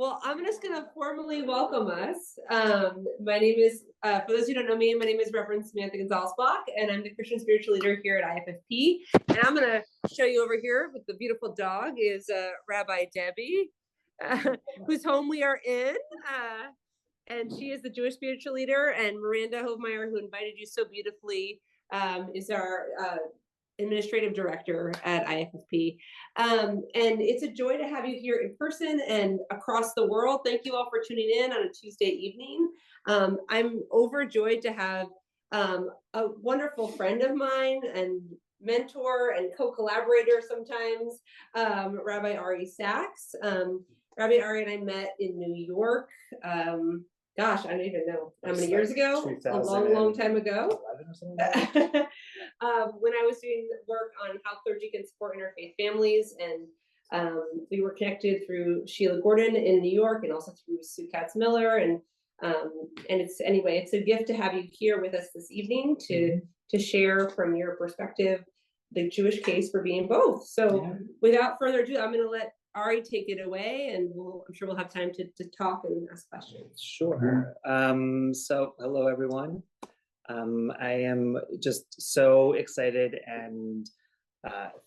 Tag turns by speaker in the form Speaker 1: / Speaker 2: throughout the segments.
Speaker 1: Well, I'm just going to formally welcome us. My name is, for those who don't know me, my name is Reverend Samantha Gonzalez-Bach, and I'm the Christian spiritual leader here at IFFP. And I'm going to show you over here with the beautiful dog is Rabbi Debbie, whose home we are in. And she is the Jewish spiritual leader. And Miranda Hovmeyer, who invited you so beautifully, is our administrative director at IFFP. And it's a joy to have you here in person and across the world. Thank you all for tuning in on a Tuesday evening. I'm overjoyed to have a wonderful friend of mine and mentor and co-collaborator sometimes, Rabbi Ari Saks. Rabbi Ari and I met in New York. Gosh, I don't even know how many years ago. A long time ago. When I was doing work on how clergy can support interfaith families, and we were connected through Sheila Gordon in New York, and also through Sue Katz-Miller, and it's a gift to have you here with us this evening to share from your perspective the Jewish case for being both. So without further ado, I'm going to let Ari take it away, and I'm sure we'll have time to talk and ask questions.
Speaker 2: Sure. So hello, everyone. I am just so excited and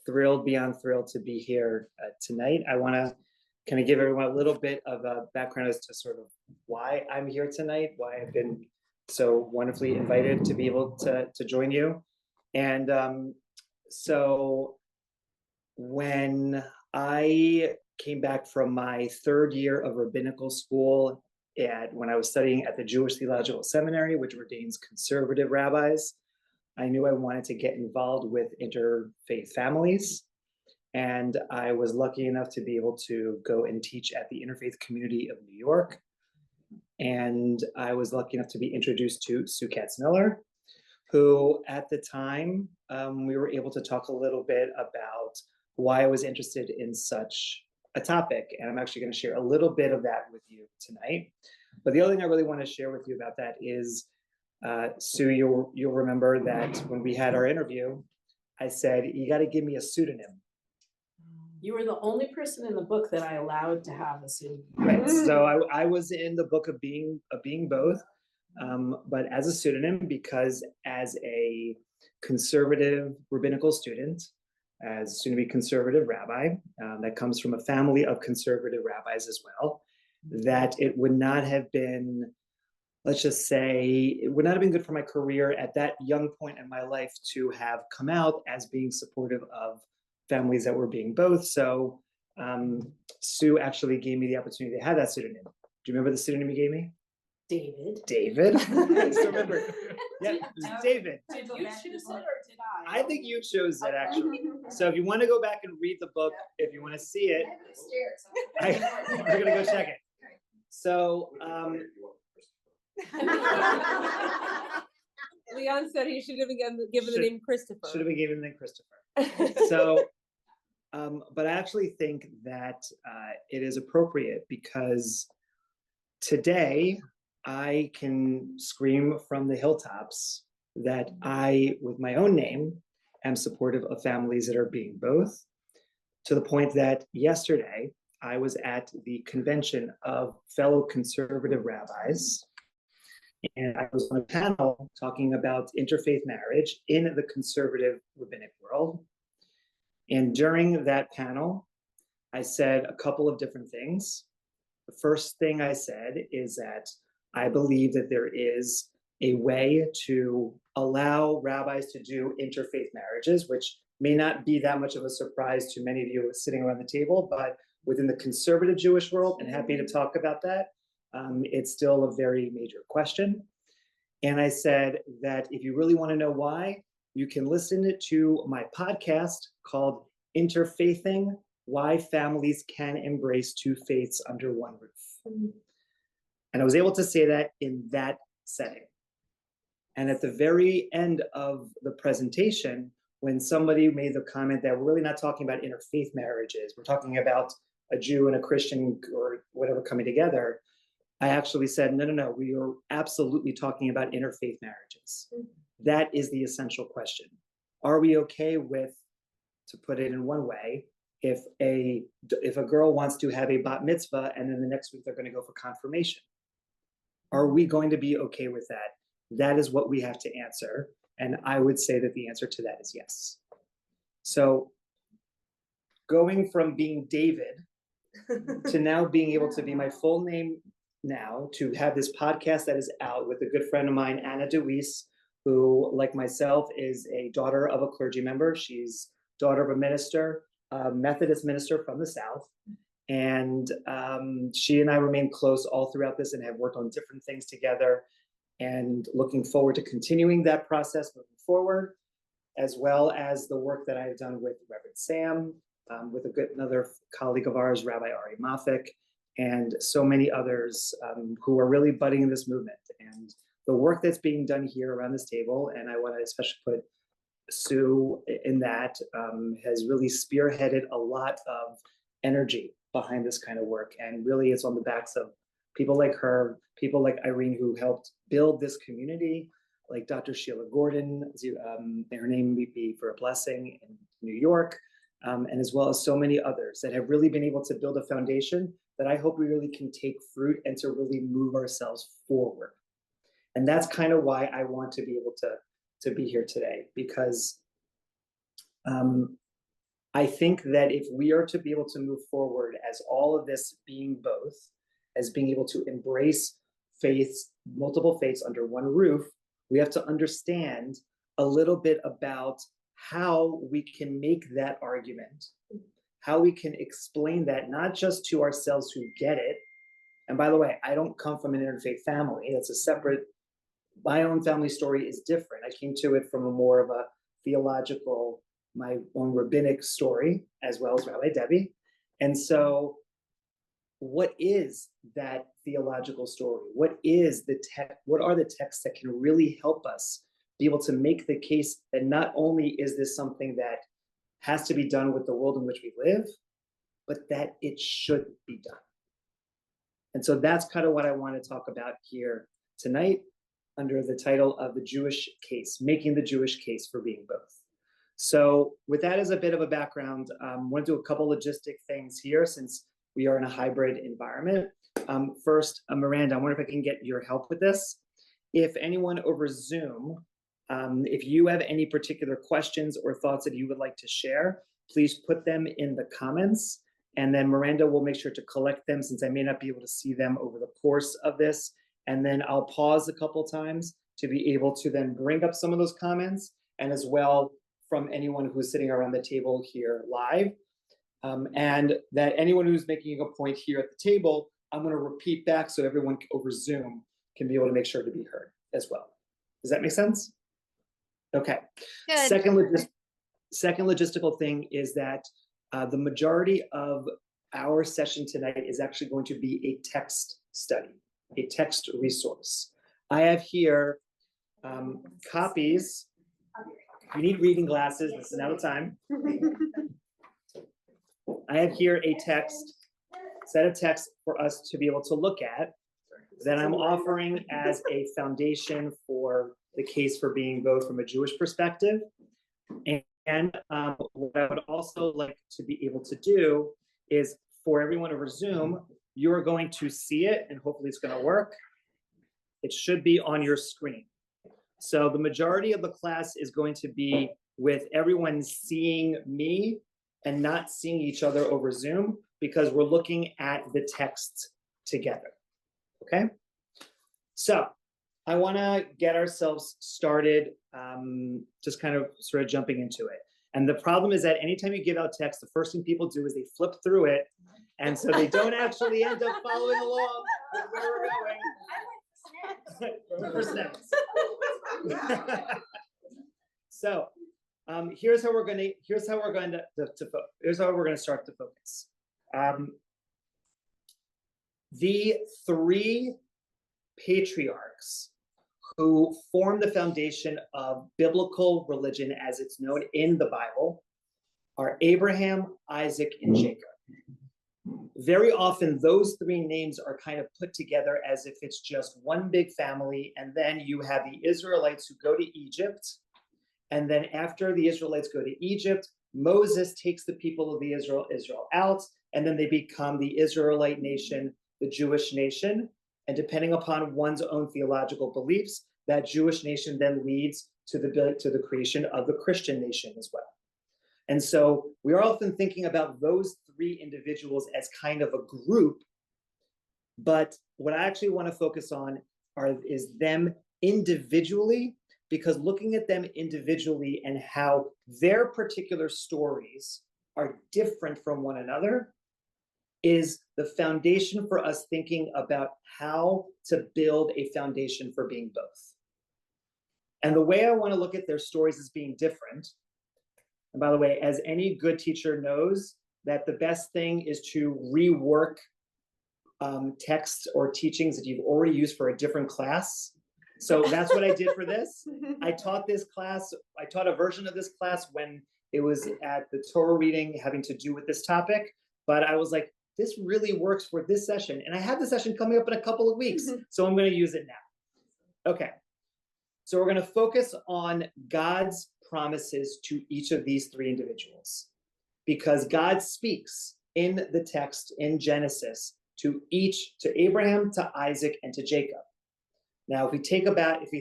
Speaker 2: thrilled, beyond thrilled to be here tonight. I want to kind of give everyone a little bit of a background as to sort of why I'm here tonight, why I've been so wonderfully invited to be able to join you. And so when I came back from my third year of rabbinical school when I was studying at the Jewish Theological Seminary, which ordains conservative rabbis, I knew I wanted to get involved with interfaith families. And I was lucky enough to be able to go and teach at the Interfaith Community of New York. And I was lucky enough to be introduced to Sue Katz-Miller, who at the time, we were able to talk a little bit about why I was interested in such a topic. And I'm actually going to share a little bit of that with you tonight. But the other thing I really want to share with you about that is, Sue, you'll remember that when we had our interview, I said, you got to give me a pseudonym.
Speaker 3: You were the only person in the book that I allowed to have a pseudonym.
Speaker 2: Right. So I was in the book of being both, but as a pseudonym, because as a conservative rabbinical student, as soon to be conservative rabbi, that comes from a family of conservative rabbis as well, that it would not have been, let's just say, it would not have been good for my career at that young point in my life to have come out as being supportive of families that were being both. So Sue actually gave me the opportunity to have that pseudonym. Do you remember the pseudonym you gave me? David. I still remember. Yeah, David.
Speaker 3: Did you choose it or did I?
Speaker 2: I think you chose it, actually. So if you want to go back and read the book, if you want to see it, we're going to go check it. So
Speaker 1: Leon said he should have been given the name Christopher.
Speaker 2: Should have been given the name Christopher. So, but I actually think that it is appropriate because today I can scream from the hilltops that I, with my own name, am supportive of families that are being both, to the point that yesterday I was at the convention of fellow conservative rabbis, and I was on a panel talking about interfaith marriage in the conservative rabbinic world. And during that panel, I said a couple of different things. The first thing I said is that I believe that there is a way to allow rabbis to do interfaith marriages, which may not be that much of a surprise to many of you sitting around the table, but within the conservative Jewish world, and happy to talk about that, it's still a very major question. And I said that if you really want to know why, you can listen to my podcast called Interfaithing: Why Families Can Embrace Two Faiths Under One Roof. And I was able to say that in that setting. And at the very end of the presentation, when somebody made the comment that we're really not talking about interfaith marriages, we're talking about a Jew and a Christian or whatever coming together, I actually said, no, we are absolutely talking about interfaith marriages. That is the essential question. Are we okay with, to put it in one way, if a girl wants to have a bat mitzvah and then the next week they're going to go for confirmation. Are we going to be okay with that? That is what we have to answer. And I would say that the answer to that is yes. So going from being David to now being able to be my full name now, to have this podcast that is out with a good friend of mine, Anna DeWeese, who, like myself, is a daughter of a clergy member. She's daughter of a minister, a Methodist minister from the South. And she and I remain close all throughout this and have worked on different things together, and looking forward to continuing that process moving forward, as well as the work that I've done with Reverend Sam, with another colleague of ours, Rabbi Ari Saks, and so many others who are really budding in this movement. And the work that's being done here around this table, and I want to especially put Sue in that, has really spearheaded a lot of energy behind this kind of work. And really it's on the backs of people like her, people like Irene, who helped build this community, like Dr. Sheila Gordon, her name may be for a blessing in New York, and as well as so many others that have really been able to build a foundation that I hope we really can take fruit and to really move ourselves forward. And that's kind of why I want to be able to be here today, because I think that if we are to be able to move forward as all of this being both, as being able to embrace faiths, multiple faiths under one roof, we have to understand a little bit about how we can make that argument, how we can explain that, not just to ourselves who get it. And by the way, I don't come from an interfaith family. That's a separate, my own family story is different. I came to it from a more of a theological, my own rabbinic story, as well as Rabbi Debbie. And so what is that theological story? What is the text? What are the texts that can really help us be able to make the case that not only is this something that has to be done with the world in which we live, but that it should be done? And so that's kind of what I want to talk about here tonight under the title of the Jewish case, making the Jewish case for being both. So with that as a bit of a background, I want to do a couple logistic things here since we are in a hybrid environment. First, Miranda, I wonder if I can get your help with this. If anyone over Zoom, if you have any particular questions or thoughts that you would like to share, please put them in the comments. And then Miranda will make sure to collect them since I may not be able to see them over the course of this. And then I'll pause a couple times to be able to then bring up some of those comments, and as well from anyone who's sitting around the table here live. And that anyone who's making a point here at the table, I'm going to repeat back so everyone over Zoom can be able to make sure to be heard as well. Does that make sense? Okay.
Speaker 1: Good.
Speaker 2: Second logistical thing is that the majority of our session tonight is actually going to be a text study, a text resource. I have here copies. You need reading glasses. This is now the time. I have here a set of text for us to be able to look at that I'm offering as a foundation for the case for being both from a Jewish perspective. And what I would also like to be able to do is, for everyone over Zoom, you are going to see it, and hopefully it's going to work. It should be on your screen. So the majority of the class is going to be with everyone seeing me and not seeing each other over Zoom, because we're looking at the text together, okay? So I wanna get ourselves started, just kind of sort of jumping into it. And the problem is that anytime you give out text, the first thing people do is they flip through it, and so they don't actually end up following along with where we're going. For snacks. So here's how we're going to start to focus. The three patriarchs who form the foundation of biblical religion as it's known in the Bible are Abraham, Isaac, and Jacob. Very often those three names are kind of put together as if it's just one big family, and then you have the Israelites who go to Egypt, and then after the Israelites go to Egypt, Moses takes the people of the Israel out, and then they become the Israelite nation, the Jewish nation. And depending upon one's own theological beliefs, that Jewish nation then leads to the creation of the Christian nation as well. And so we are often thinking about those three individuals as kind of a group, but what I actually want to focus on is them individually, because looking at them individually and how their particular stories are different from one another is the foundation for us thinking about how to build a foundation for being both. And the way I want to look at their stories as being different, and by the way, as any good teacher knows, that the best thing is to rework texts or teachings that you've already used for a different class. So that's what I did for this. I taught this class, I taught a version of this class when it was at the Torah reading having to do with this topic, but I was like, this really works for this session. And I have the session coming up in a couple of weeks, so I'm going to use it now. Okay, so we're going to focus on God's promises to each of these three individuals, because God speaks in the text in Genesis to Abraham, to Isaac, and to Jacob. Now, if we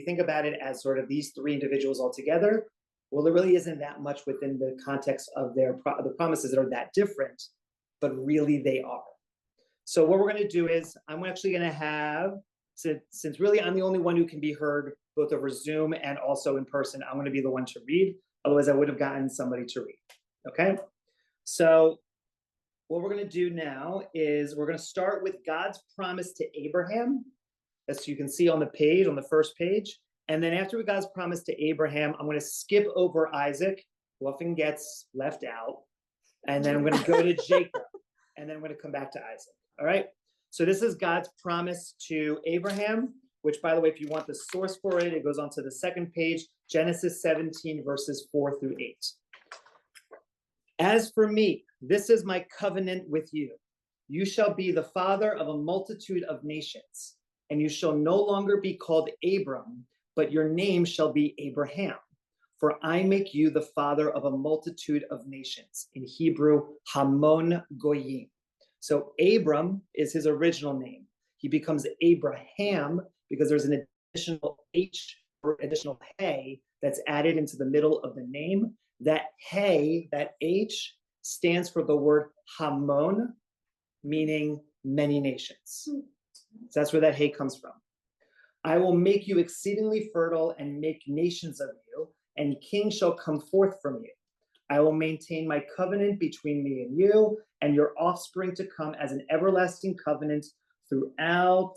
Speaker 2: think about it as sort of these three individuals all together, well, there really isn't that much within the context of the promises that are that different, but really they are. So what we're going to do is I'm actually going to have, since really I'm the only one who can be heard both over Zoom and also in person, I'm going to be the one to read. Otherwise, I would have gotten somebody to read. Okay? So what we're going to do now is we're going to start with God's promise to Abraham, as you can see on the page, on the first page. And then after God's promise to Abraham, I'm going to skip over Isaac, who often gets left out. And then I'm going to go to Jacob. And then I'm going to come back to Isaac. All right? So this is God's promise to Abraham, which, by the way, if you want the source for it, it goes on to the second page, Genesis 17, verses 4 through 8. As for me, this is my covenant with you. You shall be the father of a multitude of nations, and you shall no longer be called Abram, but your name shall be Abraham. For I make you the father of a multitude of nations. In Hebrew, Hamon Goyim. So Abram is his original name. He becomes Abraham because there's an additional H or additional hey that's added into the middle of the name. That hey, that H, stands for the word Hamon, meaning many nations. So that's where that hey comes from. I will make you exceedingly fertile and make nations of you, and kings shall come forth from you. I will maintain my covenant between me and you and your offspring to come as an everlasting covenant throughout,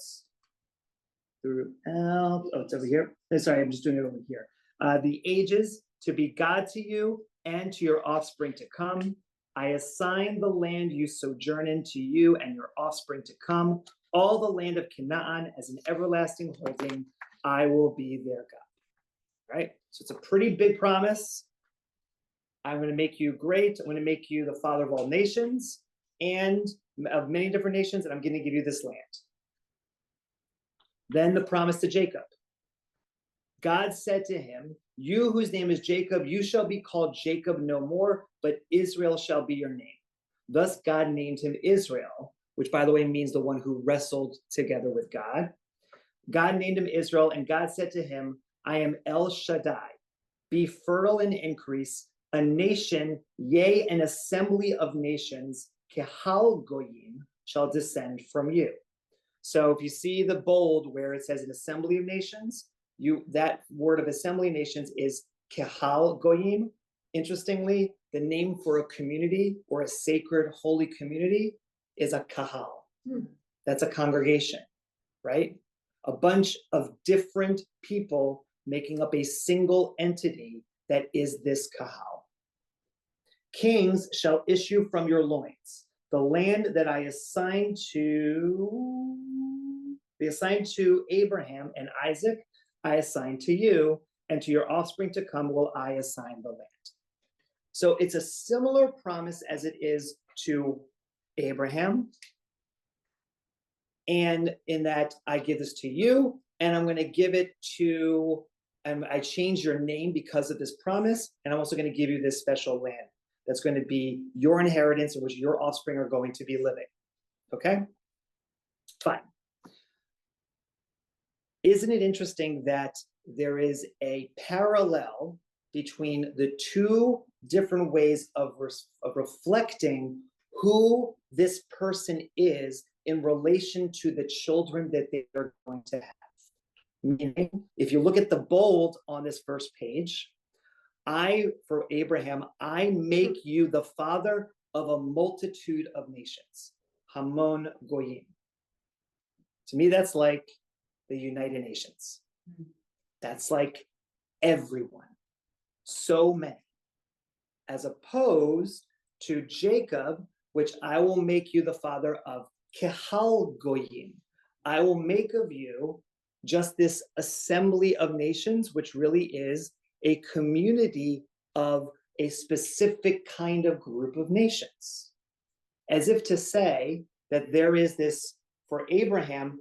Speaker 2: oh, it's over here. Sorry, I'm just doing it over here. The ages, to be God to you and to your offspring to come. I assign the land you sojourn in to you and your offspring to come, all the land of Canaan as an everlasting holding. I will be their God. Right? So it's a pretty big promise. I'm going to make you great. I'm going to make you the father of all nations and of many different nations, and I'm going to give you this land. Then the promise to Jacob. God said to him, you whose name is Jacob, you shall be called Jacob no more, but Israel shall be your name. Thus God named him Israel, which, by the way, means the one who wrestled together with God. God named him Israel, and God said to him, I am El Shaddai. Be fertile and increase, a nation, yea, an assembly of nations, Kehal Goyim, shall descend from you. So if you see the bold where it says an assembly of nations, that word of assembly nations is Kehal Goyim. Interestingly, the name for a community or a sacred holy community is a kahal. That's a congregation, right? A bunch of different people making up a single entity that is this kahal. Kings shall issue from your loins. The land that I assigned to Abraham and Isaac, I assign to you, and to your offspring to come will I assign the land. So it's a similar promise as it is to Abraham. And in that I give this to you, and I'm going to give it to, and I change your name because of this promise, and I'm also going to give you this special land. that's going to be your inheritance in which your offspring are going to be living. Okay? Fine. Isn't it interesting that there is a parallel between the two different ways of reflecting who this person is in relation to the children that they are going to have? Meaning, if you look at the bold on this first page, for Abraham, I make you the father of a multitude of nations. Hamon Goyim. To me, that's like the United Nations. That's like everyone. So many. As opposed to Jacob, which I will make you the father of Kehal Goyim. I will make of you just this assembly of nations, which really is a community of a specific kind of group of nations. As if to say that there is this, for Abraham,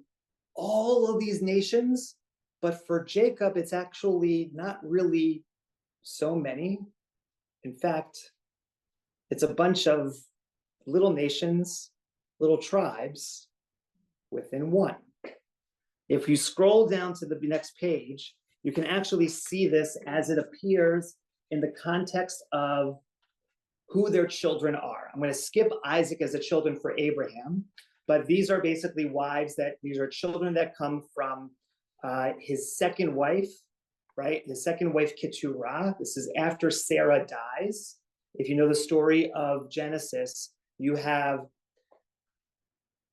Speaker 2: all of these nations, but for Jacob, it's actually not really so many. In fact, it's a bunch of little nations, little tribes within one. If you scroll down to the next page, you can actually see this as it appears in the context of who their children are. I'm going to skip Isaac as the children for Abraham, but these are basically these are children that come from his second wife, right? His second wife, Keturah. This is after Sarah dies. If you know the story of Genesis, you have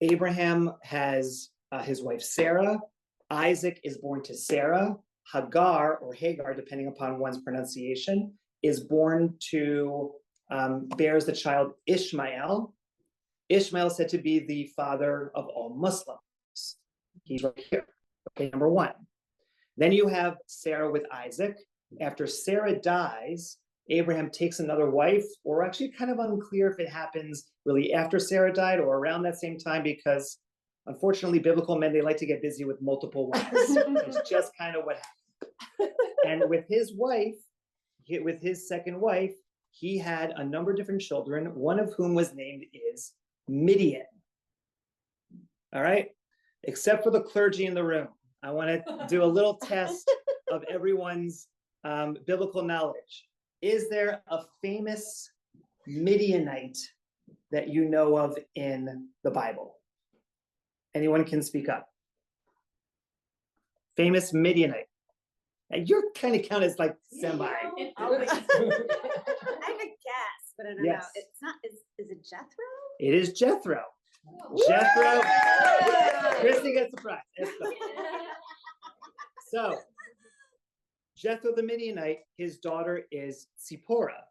Speaker 2: Abraham has his wife Sarah. Isaac is born to Sarah. Hagar, or Hagar, depending upon one's pronunciation, is born to, bears the child Ishmael. Ishmael is said to be the father of all Muslims. He's right here. Okay, number one. Then you have Sarah with Isaac. After Sarah dies, Abraham takes another wife, or actually kind of unclear if it happens really after Sarah died or around that same time, because unfortunately, biblical men, they like to get busy with multiple wives. It's just kind of what happened. And with his wife, with his second wife, he had a number of different children, one of whom was named is Midian. All right? Except for the clergy in the room. I want to do a little test of everyone's biblical knowledge. Is there a famous Midianite that you know of in the Bible? Anyone can speak up. Famous Midianite. And you're kind of counted as like semi.
Speaker 4: I have a guess, but I don't know. It's not, is it Jethro?
Speaker 2: It is Jethro. Jethro. Christy gets the prize. So, Jethro the Midianite, his daughter is Zipporah.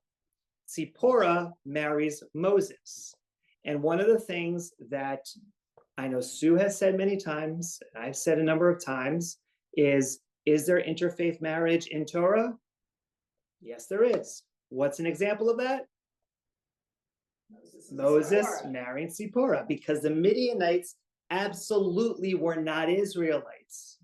Speaker 2: Zipporah marries Moses. And one of the things that I know Sue has said many times, and I've said a number of times, is there interfaith marriage in Torah? Yes, there is. What's an example of that? Moses marrying Zipporah, because the Midianites absolutely were not Israelites.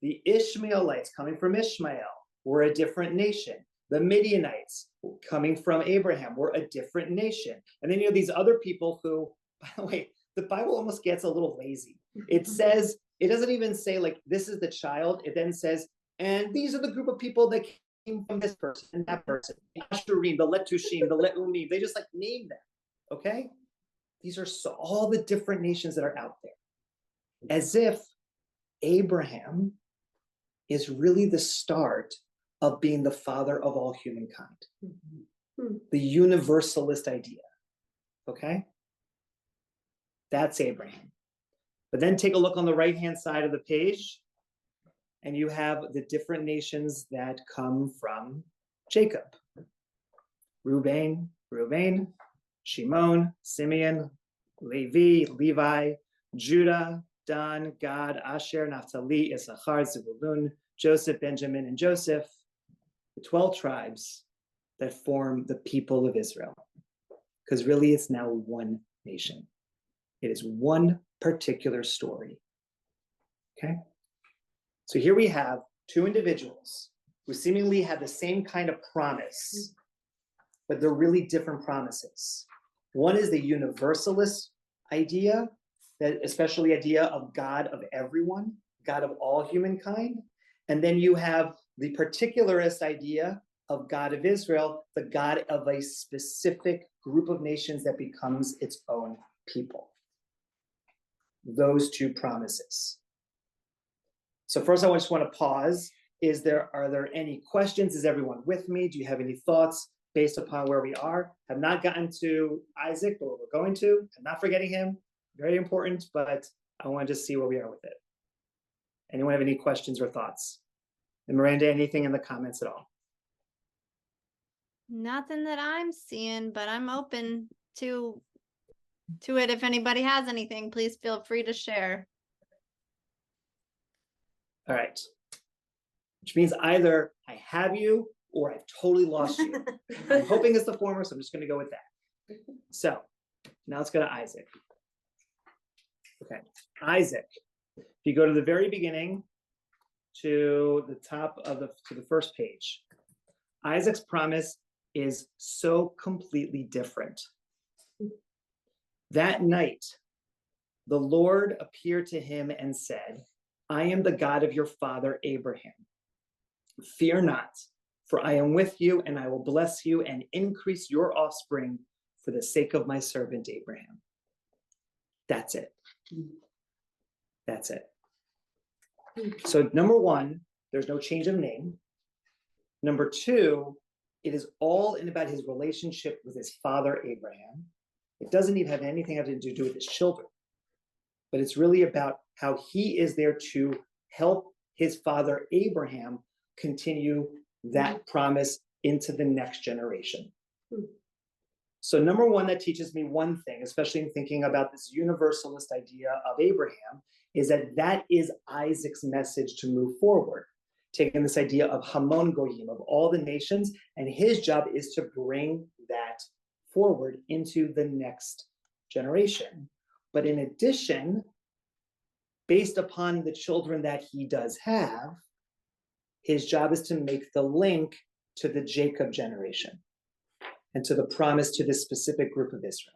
Speaker 2: The Ishmaelites coming from Ishmael were a different nation. The Midianites coming from Abraham were a different nation. And then you have these other people who, by the way, the Bible almost gets a little lazy. It says, it doesn't even say like, this is the child. It then says, and these are the group of people that came from this person and that person. The Ashurim, the Letushim, the Leumim. They just like name them, okay? These are all the different nations that are out there. As if Abraham is really the start of being the father of all humankind. The universalist idea, okay? That's Abraham. But then take a look on the right-hand side of the page, and you have the different nations that come from Jacob. Reuben, Shimon, Simeon, Levi, Judah, Dan, Gad, Asher, Naphtali, Issachar, Zebulun, Joseph, Benjamin, and Joseph, the 12 tribes that form the people of Israel. Because really it's now one nation. It is one particular story. Okay? So here we have two individuals who seemingly have the same kind of promise, but they're really different promises. One is the universalist idea, that especially the idea of God of everyone, God of all humankind. And then you have the particularist idea of God of Israel, the God of a specific group of nations that becomes its own people. Those two promises. So first, I just want to pause. Are there any questions? Is everyone with me? Do you have any thoughts based upon where we are? Have not gotten to Isaac, but we're going to. I'm not forgetting him. Very important, but I want to just see where we are with it. Anyone have any questions or thoughts? And Miranda, anything in the comments at all?
Speaker 5: Nothing that I'm seeing, but I'm open to it. If anybody has anything, please feel free to share.
Speaker 2: All right. Which means either I have you or I've totally lost you. I'm hoping it's the former, so I'm just going to go with that. So now let's go to Isaac. Okay, Isaac. If you go to the very beginning to the top of the first page, Isaac's promise is so completely different. That night, the Lord appeared to him and said, I am the God of your father Abraham. Fear not, for I am with you, and I will bless you and increase your offspring for the sake of my servant Abraham. That's it. That's it. So number one, there's no change of name. Number two, it is all about his relationship with his father Abraham. It doesn't even have anything to do with his children, but it's really about how he is there to help his father Abraham continue that promise into the next generation. So number one, that teaches me one thing, especially in thinking about this universalist idea of Abraham, is that is Isaac's message to move forward, taking this idea of Hamon Goyim, of all the nations, and his job is to bring that forward into the next generation. But in addition, based upon the children that he does have, his job is to make the link to the Jacob generation and to the promise to this specific group of Israel.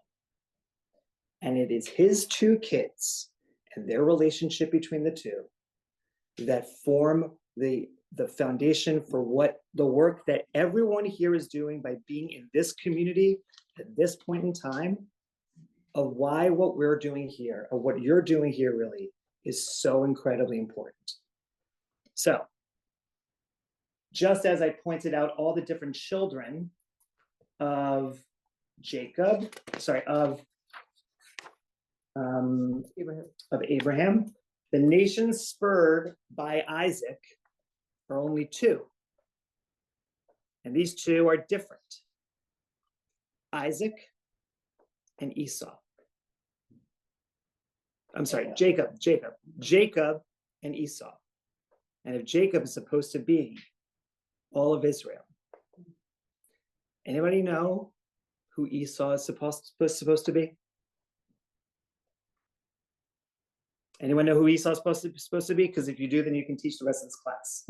Speaker 2: And it is his two kids and their relationship between the two that form the foundation for what the work that everyone here is doing by being in this community at this point in time, of why what we're doing here, or what you're doing here really, is so incredibly important. So, just as I pointed out all the different children of Abraham, the nations spurred by Isaac are only two. And these two are different. Isaac and Esau. I'm sorry, Jacob and Esau. And if Jacob is supposed to be all of Israel, anybody know who Esau is supposed to be? Anyone know who Esau is supposed to be? Because if you do, then you can teach the rest of this class.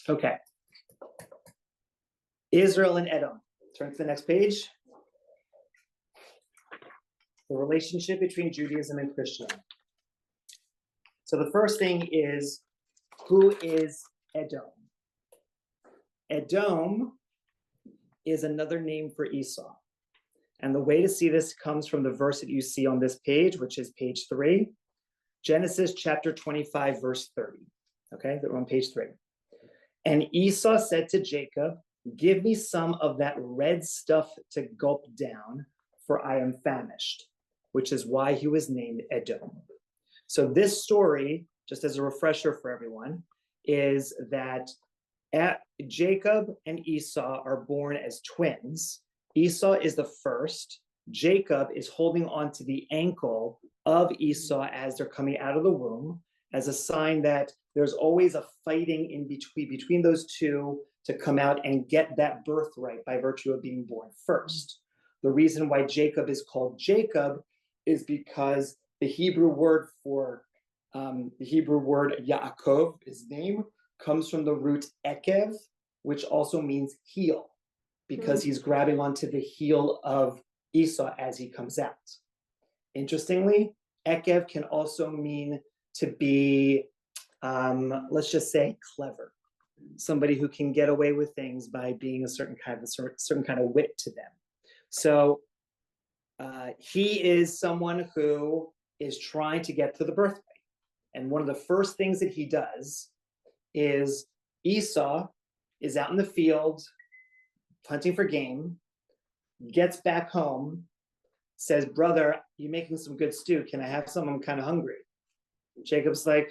Speaker 2: Okay. Israel and Edom. Turn to the next page. The relationship between Judaism and Christianity. So the first thing is, who is Edom? Edom is another name for Esau. And the way to see this comes from the verse that you see on this page, which is page 3, Genesis chapter 25, verse 30. Okay, we're on page 3. And Esau said to Jacob, give me some of that red stuff to gulp down, for I am famished, which is why he was named Edom. So this story, just as a refresher for everyone, is that Jacob and Esau are born as twins. Esau is the first. Jacob is holding on to the ankle of Esau as they're coming out of the womb, as a sign that there's always a fighting in between those two to come out and get that birthright by virtue of being born first. The reason why Jacob is called Jacob is because the Hebrew word for Yaakov, his name, comes from the root ekev, which also means heel, because he's grabbing onto the heel of Esau as he comes out. Interestingly, Ekev can also mean to be, let's just say, clever. Somebody who can get away with things by being a certain kind of wit to them. So he is someone who is trying to get to the birthright. And one of the first things that he does is Esau is out in the field hunting for game, gets back home, says, brother, you're making some good stew. Can I have some? I'm kind of hungry. Jacob's like,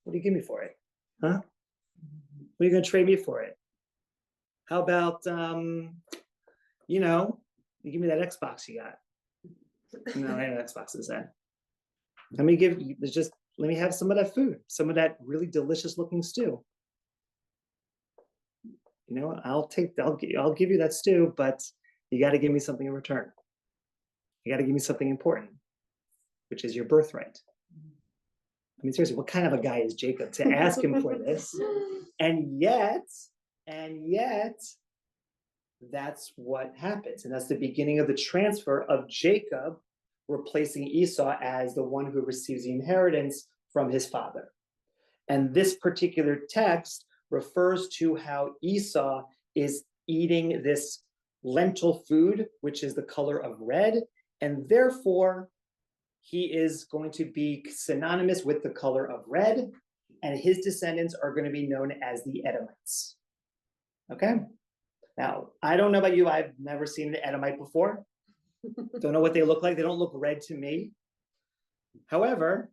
Speaker 2: what do you give me for it? Huh? What are you going to trade me for it? How about, you give me that Xbox you got. No, I know Xbox is that. Let me have some of that food, some of that really delicious looking stew. I'll give you that stew, but you got to give me something in return. You got to give me something important, which is your birthright. I mean, seriously, what kind of a guy is Jacob to ask him for this? And yet, that's what happens. And that's the beginning of the transfer of Jacob replacing Esau as the one who receives the inheritance from his father. And this particular text refers to how Esau is eating this lentil food, which is the color of red, and therefore he is going to be synonymous with the color of red, and his descendants are going to be known as the Edomites. Okay? Now, I don't know about you, I've never seen an Edomite before. Don't know what they look like. They don't look red to me. However,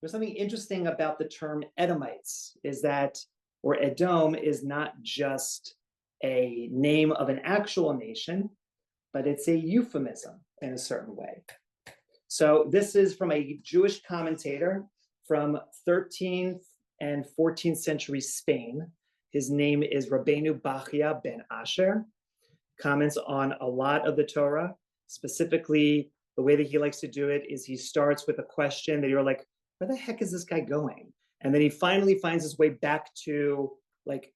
Speaker 2: there's something interesting about the term Edomites, or Edom is not just a name of an actual nation, but it's a euphemism in a certain way. So this is from a Jewish commentator from 13th and 14th century Spain. His name is Rabbeinu Bachya ben Asher. Comments on a lot of the Torah. Specifically, the way that he likes to do it is he starts with a question that you're like, where the heck is this guy going? And then he finally finds his way back to,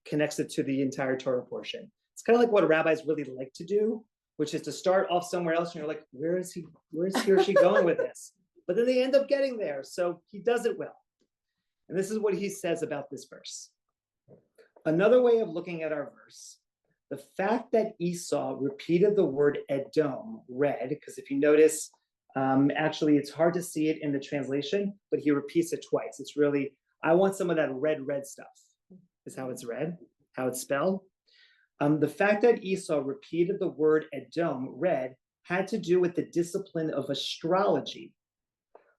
Speaker 2: connects it to the entire Torah portion. It's kind of like what rabbis really like to do, which is to start off somewhere else and you're like, where's he or she going with this? But then they end up getting there. So he does it well. And this is what he says about this verse. Another way of looking at our verse, the fact that Esau repeated the word Edom, red, because if you notice, actually it's hard to see it in the translation, but he repeats it twice. It's really, I want some of that red stuff, is how it's read, how it's spelled. The fact that Esau repeated the word Edom, red, had to do with the discipline of astrology.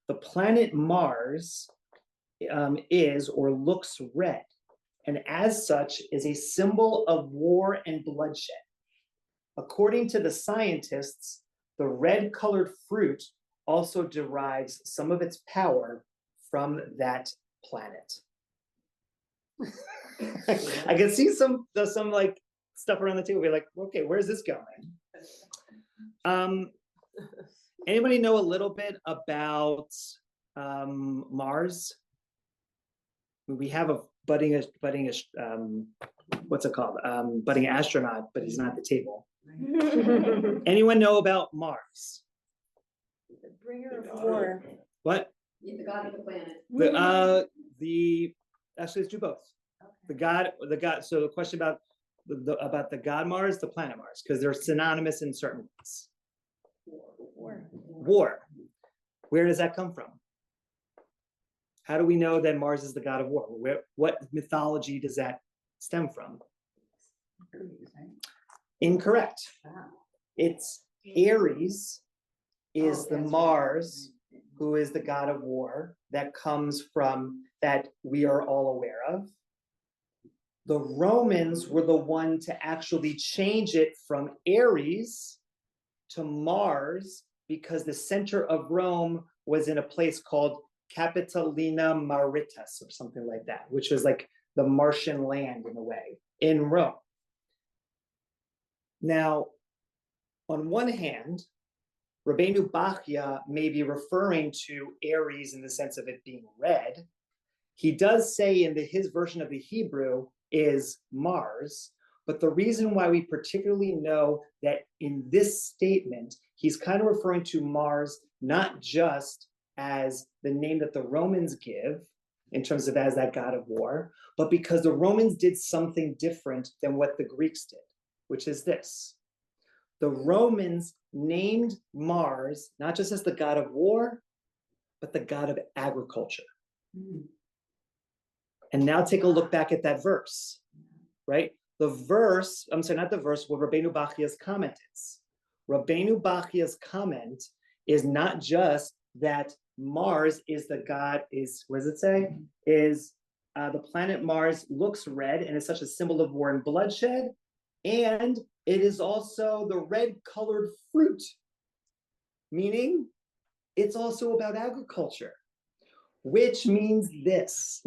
Speaker 2: The planet Mars is or looks red, and as such is a symbol of war and bloodshed. According to the scientists, the red-colored fruit also derives some of its power from that planet. I can see some stuff around the table. Be like, okay, where's this going? Anybody know a little bit about Mars? We have a budding what's it called? Budding astronaut, but he's not at the table. Anyone know about Mars?
Speaker 4: The bringer of war.
Speaker 2: What?
Speaker 5: The god of the planet.
Speaker 2: Actually, let's do both. Okay. The god. So the question about the god Mars, the planet Mars, because they're synonymous in certain ways. War. Where does that come from? How do we know that Mars is the god of war? What mythology does that stem from? Incorrect. It's Ares is the Mars who is the god of war that comes from, that we are all aware of. The Romans were the one to actually change it from Ares to Mars because the center of Rome was in a place called Capitolina Maritas or something like that, which was like the Martian land in a way in Rome. Now, on one hand, Rabbeinu Bachya may be referring to Ares in the sense of it being red. He does say in his version of the Hebrew is Mars, But the reason why we particularly know that in this statement, he's kind of referring to Mars, not just as the name that the Romans give in terms of as that god of war, but because the Romans did something different than what the Greeks did, which is this. The Romans named Mars not just as the god of war, but the god of agriculture. And now take a look back at that verse, right? The verse, I'm sorry, not the verse, what Rabbeinu Bachia's comment is. Rabbeinu Bachia's comment is not just that Mars is the god, what does it say? Is the planet Mars looks red and is such a symbol of war and bloodshed, and it is also the red colored fruit, meaning it's also about agriculture, which means this.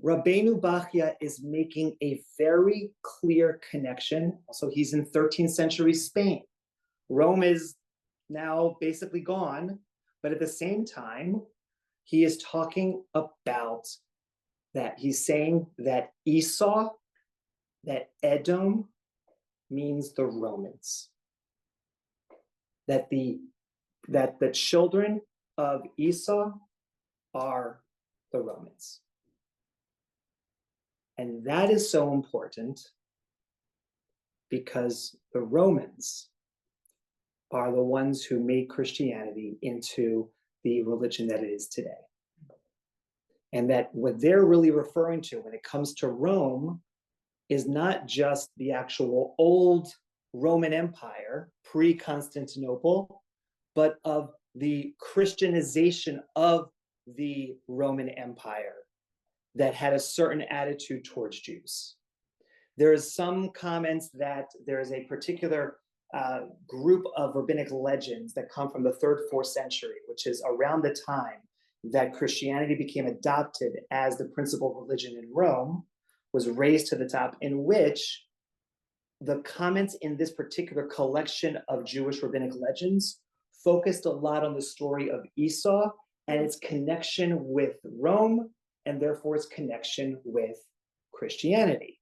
Speaker 2: Rabbeinu Bachia is making a very clear connection. So he's in 13th century Spain. Rome is now basically gone, but at the same time, he is talking about that. He's saying that Esau, that Edom means the Romans. That the children of Esau are the Romans. And that is so important because the Romans are the ones who made Christianity into the religion that it is today. And that what they're really referring to when it comes to Rome is not just the actual old Roman Empire, pre-Constantinople, but of the Christianization of the Roman Empire that had a certain attitude towards Jews. There is some comments that there is a particular group of rabbinic legends that come from the 3rd, 4th century, which is around the time that Christianity became adopted as the principal religion in Rome, was raised to the top, in which the comments in this particular collection of Jewish rabbinic legends focused a lot on the story of Esau and its connection with Rome, and therefore its connection with Christianity,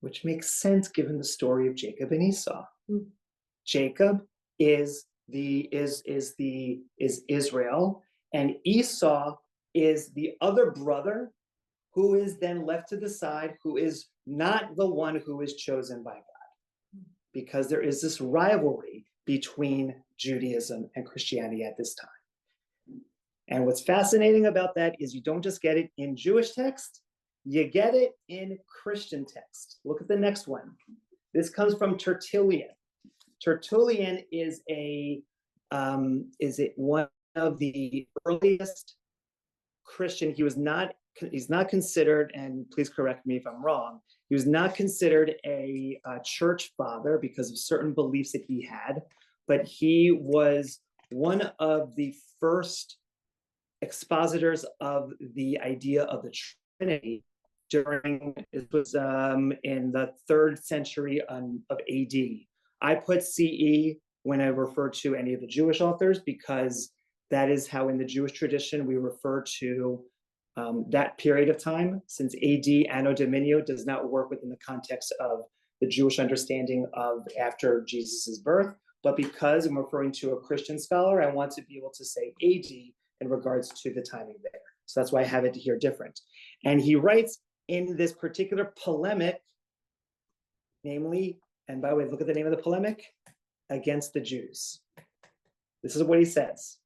Speaker 2: which makes sense given the story of Jacob and Esau. Jacob is Israel, and Esau is the other brother who is then left to the side, who is not the one who is chosen by God, because there is this rivalry between Judaism and Christianity at this time. And what's fascinating about that is you don't just get it in Jewish text, you get it in Christian text. Look at the next one. This comes from Tertullian. Tertullian is one of the earliest Christian. He's not considered, and please correct me if I'm wrong, he was not considered a church father because of certain beliefs that he had, but he was one of the first expositors of the idea of the Trinity it was in the 3rd century of AD. I put CE when I refer to any of the Jewish authors because that is how in the Jewish tradition we refer to that period of time, since AD, Anno Domini, does not work within the context of the Jewish understanding of after Jesus's birth, but because I'm referring to a Christian scholar, I want to be able to say AD in regards to the timing there. So that's why I have it here different. And he writes in this particular polemic, namely, and by the way, look at the name of the polemic, against the Jews. This is what he says.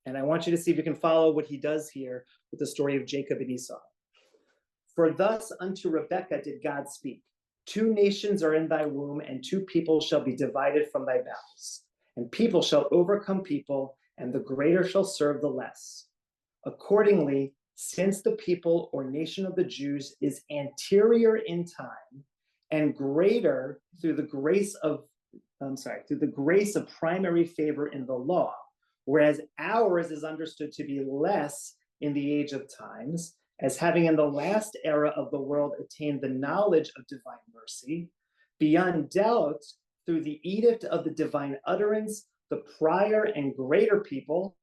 Speaker 2: And I want you to see if you can follow what he does here with the story of Jacob and Esau. For thus unto Rebekah did God speak, 2 nations are in thy womb, and 2 people shall be divided from thy bowels. And people shall overcome people, and the greater shall serve the less. Accordingly, since the people or nation of the Jews is anterior in time and greater through the grace of primary favor in the law, whereas ours is understood to be less in the age of times, as having in the last era of the world attained the knowledge of divine mercy, beyond doubt, through the edict of the divine utterance, the prior and greater people,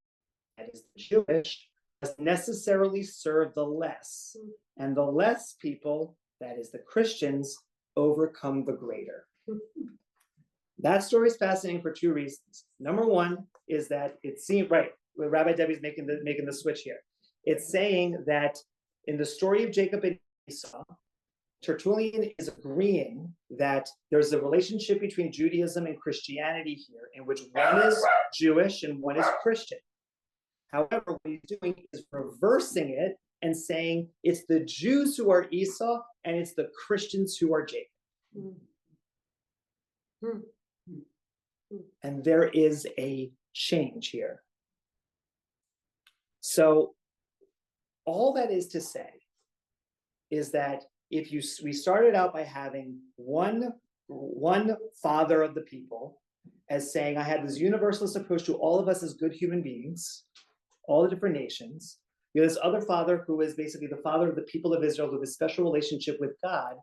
Speaker 2: that is the Jewish, must necessarily serve the less, and the less people, that is the Christians, overcome the greater. That story is fascinating for two reasons. Number one is that it seemed right. Rabbi Debbie's making the switch here. It's saying that in the story of Jacob and Esau, Tertullian is agreeing that there's a relationship between Judaism and Christianity here, in which one is Jewish and one is Christian. However, what he's doing is reversing it and saying it's the Jews who are Esau and it's the Christians who are Jacob. And there is a change here. So all that is to say is that we started out by having one father of the people as saying, I had this universalist approach to all of us as good human beings, all the different nations. You have this other father who is basically the father of the people of Israel with a special relationship with God.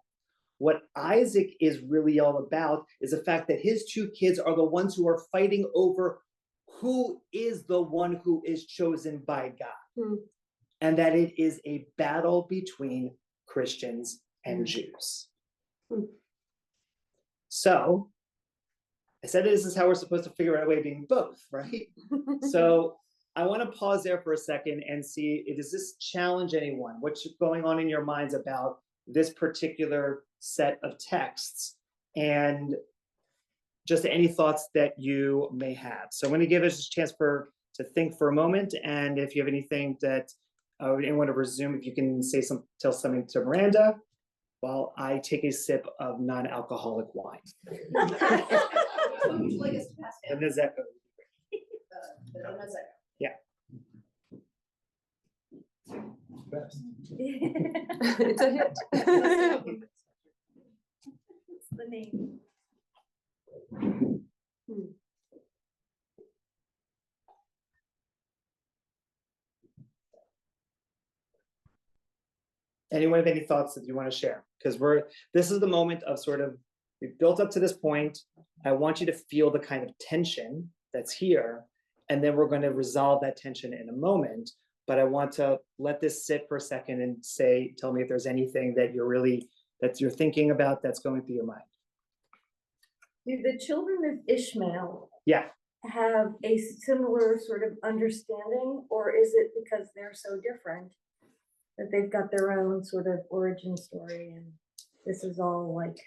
Speaker 2: What Isaac is really all about is the fact that his two kids are the ones who are fighting over who is the one who is chosen by God. And that it is a battle between Christians and Jews. So I said this is how we're supposed to figure out a way of being both, right? So I want to pause there for a second and see, does this challenge anyone? What's going on in your minds about this particular set of texts? And just any thoughts that you may have. So I'm going to give us a chance to think for a moment. And if you have anything that anyone to resume, if you can tell something to Miranda while I take a sip of non-alcoholic wine.
Speaker 4: Would you like us to pass down?
Speaker 2: And the Zecco. Yeah.
Speaker 1: It's a hit.
Speaker 4: It's the name.
Speaker 2: Anyone have any thoughts that you want to share? Because this is the moment of we've built up to this point. I want you to feel the kind of tension that's here, and then we're going to resolve that tension in a moment. But I want to let this sit for a second and tell me if there's anything that you're thinking about that's going through your mind.
Speaker 4: Do the children of Ishmael have a similar sort of understanding, or is it because they're so different that they've got their own sort of origin story and this is all like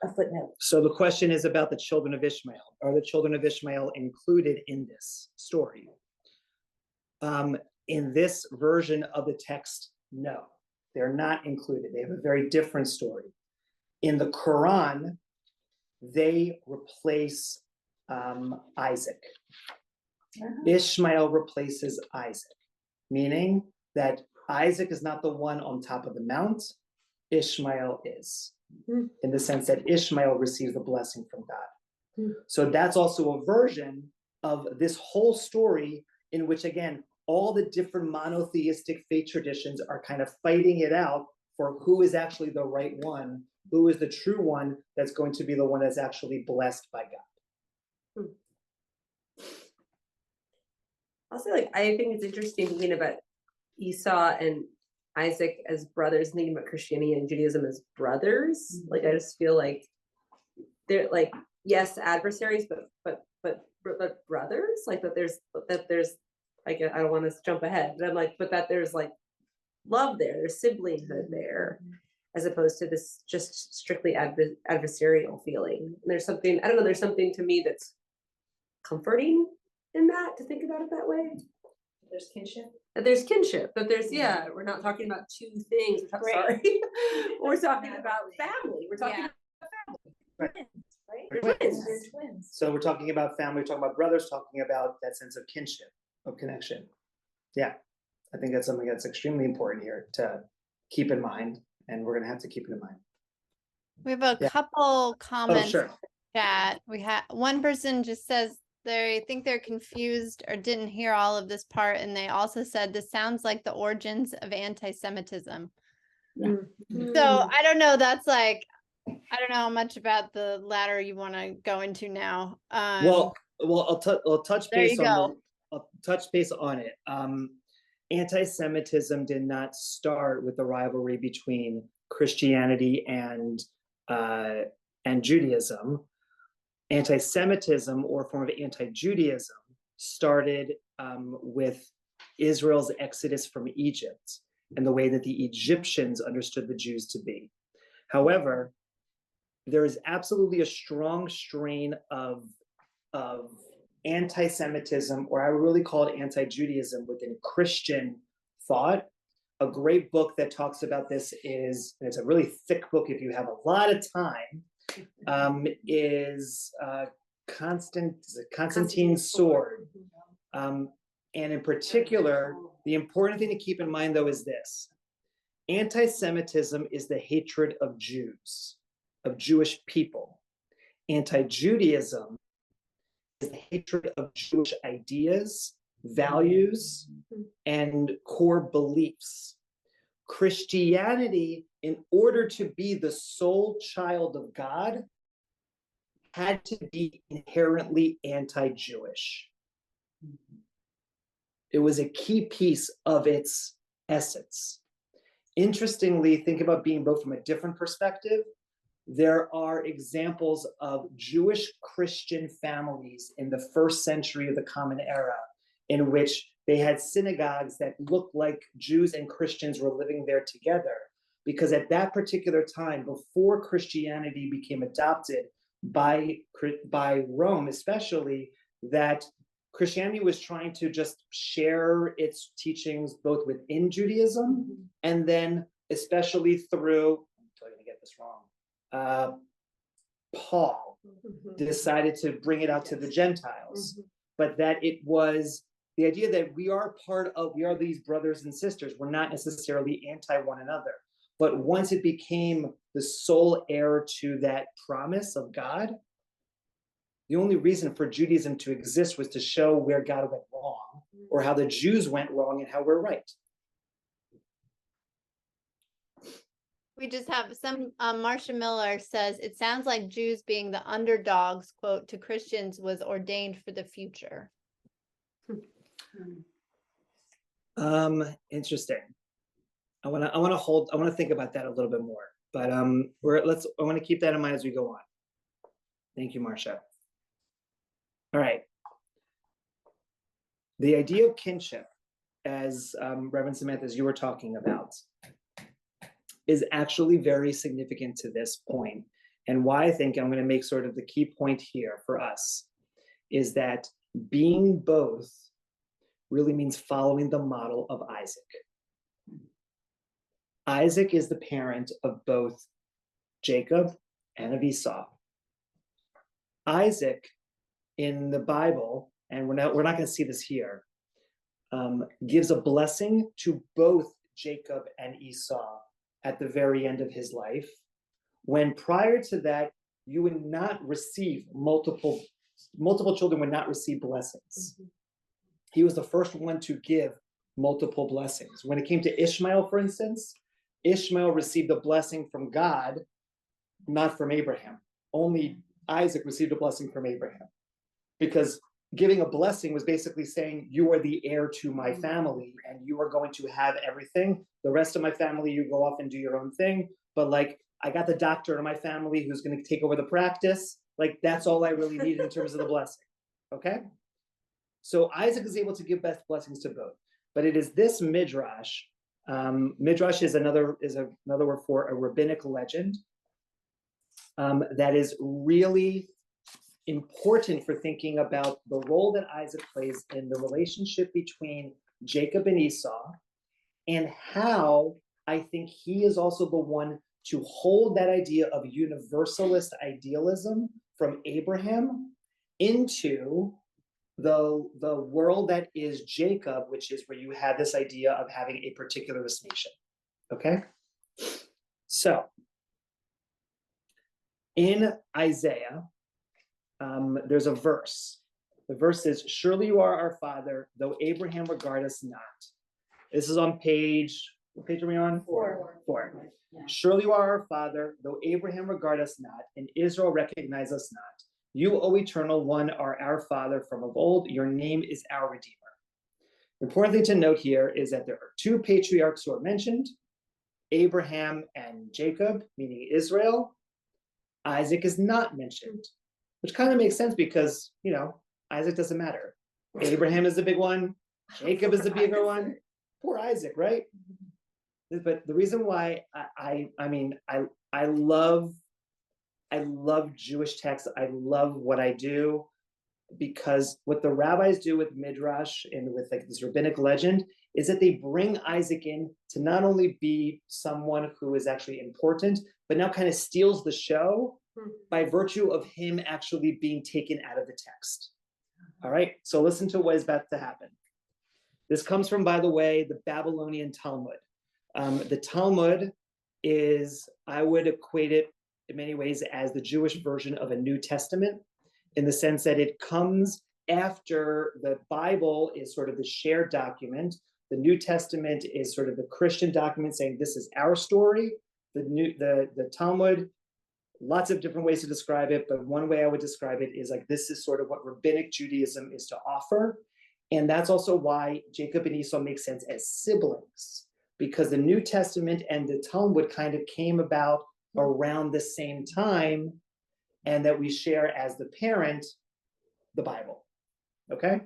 Speaker 4: a footnote?
Speaker 2: So the question is about the children of Ishmael. Are the children of Ishmael included in this story? In this version of the text, no, they're not included. They have a very different story. In the Quran, they replace Isaac. Ishmael replaces Isaac, meaning that Isaac is not the one on top of the mount, Ishmael is, in the sense that Ishmael receives the blessing from God. So that's also a version of this whole story in which, again, all the different monotheistic faith traditions are kind of fighting it out for who is actually the right one, who is the true one that's going to be the one that's actually blessed by God.
Speaker 1: Also, I think it's interesting thinking about Esau and Isaac as brothers, thinking about Christianity and Judaism as brothers. I just feel like they're yes, adversaries, but brothers. That there's I don't want to jump ahead, but I'm but that there's love there, there's siblinghood there, as opposed to this just strictly adversarial feeling. And there's something, I don't know, there's something to me that's comforting in that, to think about it that way.
Speaker 3: There's kinship.
Speaker 1: There's kinship, but there's, we're not talking about two things. We're talking about family. We're talking about family.
Speaker 4: Right?
Speaker 2: Twins.
Speaker 4: They're twins.
Speaker 2: So we're talking about family, we're talking about brothers, talking about that sense of kinship, of connection. Yeah, I think that's something that's extremely important here to keep in mind, and we're going to have to keep it in mind.
Speaker 5: We have a couple comments
Speaker 2: Sure.
Speaker 5: in the chat. We have one person just says they think they're confused or didn't hear all of this part, and they also said this sounds like the origins of anti-Semitism. So I don't know. That's I don't know how much about the latter you want to go into now.
Speaker 2: Well, I'll touch base on I'll touch base on it. Anti-Semitism did not start with the rivalry between Christianity and Judaism. Anti-Semitism, or a form of anti-Judaism, started with Israel's exodus from Egypt and the way that the Egyptians understood the Jews to be. However, there is absolutely a strong strain of anti-Semitism, or I would really call it anti-Judaism, within Christian thought. A great book that talks about this is, and it's a really thick book if you have a lot of time, is Constantine's Sword. And in particular, the important thing to keep in mind, though, is this. Anti-Semitism is the hatred of Jews, of Jewish people. Anti-Judaism is the hatred of Jewish ideas, values, and core beliefs. Christianity, in order to be the sole child of God, had to be inherently anti-Jewish. It was a key piece of its essence. Interestingly, think about being both from a different perspective. There are examples of Jewish Christian families in the first century of the Common Era in which they had synagogues that looked like Jews and Christians were living there together. Because at that particular time, before Christianity became adopted by Rome especially, that Christianity was trying to just share its teachings both within Judaism and then especially through, I'm going to get this wrong, Paul decided to bring it out to the Gentiles, but that it was the idea that we are these brothers and sisters. We're not necessarily anti one another. But once it became the sole heir to that promise of God, the only reason for Judaism to exist was to show where God went wrong, or how the Jews went wrong and how we're right.
Speaker 5: We just have some, Marcia Miller says, it sounds like Jews being the underdogs, quote, to Christians was ordained for the future.
Speaker 2: Interesting. I want to think about that a little bit more, but I want to keep that in mind as we go on. Thank you, Marcia. All right. The idea of kinship, as Reverend Samantha, as you were talking about, is actually very significant to this point. And why I think I'm going to make sort of the key point here for us is that being both really means following the model of Isaac. Isaac is the parent of both Jacob and of Esau. Isaac in the Bible, and we're not going to see this here, gives a blessing to both Jacob and Esau at the very end of his life, when prior to that, you would not receive multiple children would not receive blessings. He was the first one to give multiple blessings. When it came to Ishmael, for instance, Ishmael received a blessing from God, not from Abraham. Only Isaac received a blessing from Abraham. Because giving a blessing was basically saying, you are the heir to my family and you are going to have everything. The rest of my family, you go off and do your own thing. But like, I got the doctor in my family who's going to take over the practice. Like, that's all I really need in terms of the blessing. Okay? So Isaac is able to give best blessings to both. But it is this midrash. Midrash is another word for a rabbinic legend that is really important for thinking about the role that Isaac plays in the relationship between Jacob and Esau, and how I think he is also the one to hold that idea of universalist idealism from Abraham into the world that is Jacob, which is where you have this idea of having a particularist nation. Okay? So, in Isaiah, there's a verse. The verse is, surely you are our father, though Abraham regard us not. This is on page, what page are we on? 4. Yeah. Surely you are our father, though Abraham regard us not, and Israel recognize us not. You, O Eternal One, are our Father from of old. Your name is our Redeemer. The important thing to note here is that there are 2 patriarchs who are mentioned, Abraham and Jacob, meaning Israel, Isaac is not mentioned, which kind of makes sense because, Isaac doesn't matter. Abraham is the big one. Jacob is the bigger one. Poor Isaac, right? But the reason why I love Jewish texts. I love what I do, because what the rabbis do with Midrash and with like this rabbinic legend is that they bring Isaac in to not only be someone who is actually important, but now kind of steals the show by virtue of him actually being taken out of the text. All right, so listen to what is about to happen. This comes from, by the way, the Babylonian Talmud. The Talmud is, I would equate it in many ways as the Jewish version of a New Testament, in the sense that it comes after the Bible is sort of the shared document. The New Testament is sort of the Christian document saying this is our story. The Talmud, lots of different ways to describe it, but one way I would describe it is like this is sort of what rabbinic Judaism is to offer. And that's also why Jacob and Esau make sense as siblings, because the New Testament and the Talmud kind of came about around the same time, and that we share as the parent, the Bible. Okay?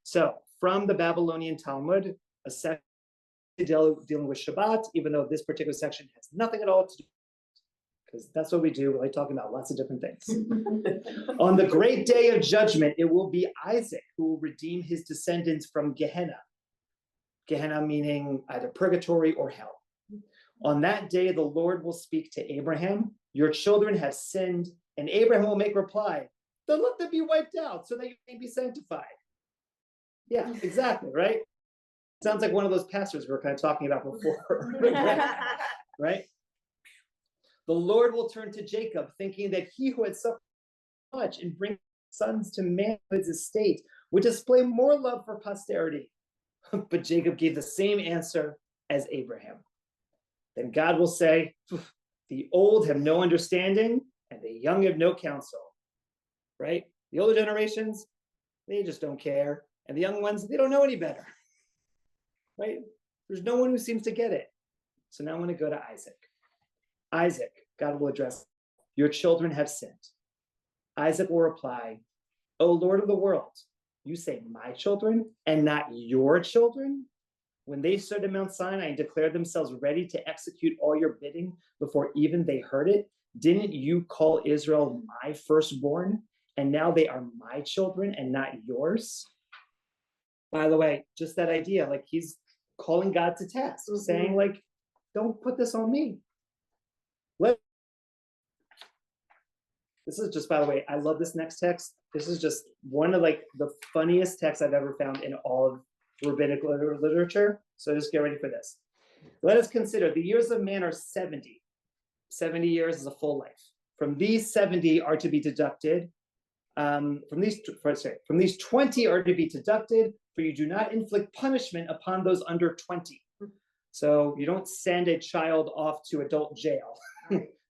Speaker 2: So from the Babylonian Talmud, a section dealing with Shabbat, even though this particular section has nothing at all to do, because that's what we do. We're like talking about lots of different things. On the great day of judgment, it will be Isaac who will redeem his descendants from Gehenna. Gehenna meaning either purgatory or hell. On that day, the Lord will speak to Abraham. Your children have sinned, and Abraham will make reply, then let them be wiped out so that you may be sanctified. Yeah, exactly, right? Sounds like one of those pastors we were kind of talking about before, right? The Lord will turn to Jacob, thinking that he who had suffered much and bring sons to manhood's estate would display more love for posterity. But Jacob gave the same answer as Abraham. Then God will say, the old have no understanding and the young have no counsel, right? The older generations, they just don't care. And the young ones, they don't know any better, right? There's no one who seems to get it. So now I'm going to go to Isaac. Isaac, God will address, your children have sinned. Isaac will reply, O Lord of the world, you say my children and not your children? When they stood at Mount Sinai and declared themselves ready to execute all your bidding before even they heard it, didn't you call Israel my firstborn? And now they are my children and not yours? By the way, just that idea, like he's calling God to task, saying like, don't put this on me. This is just, by the way, I love this next text. This is just one of like the funniest texts I've ever found in all of rabbinic literature. So just get ready for this. Let us consider the years of man are 70. 70 years is a full life. From these 70 are to be deducted. From these 20 are to be deducted, for you do not inflict punishment upon those under 20. So you don't send a child off to adult jail.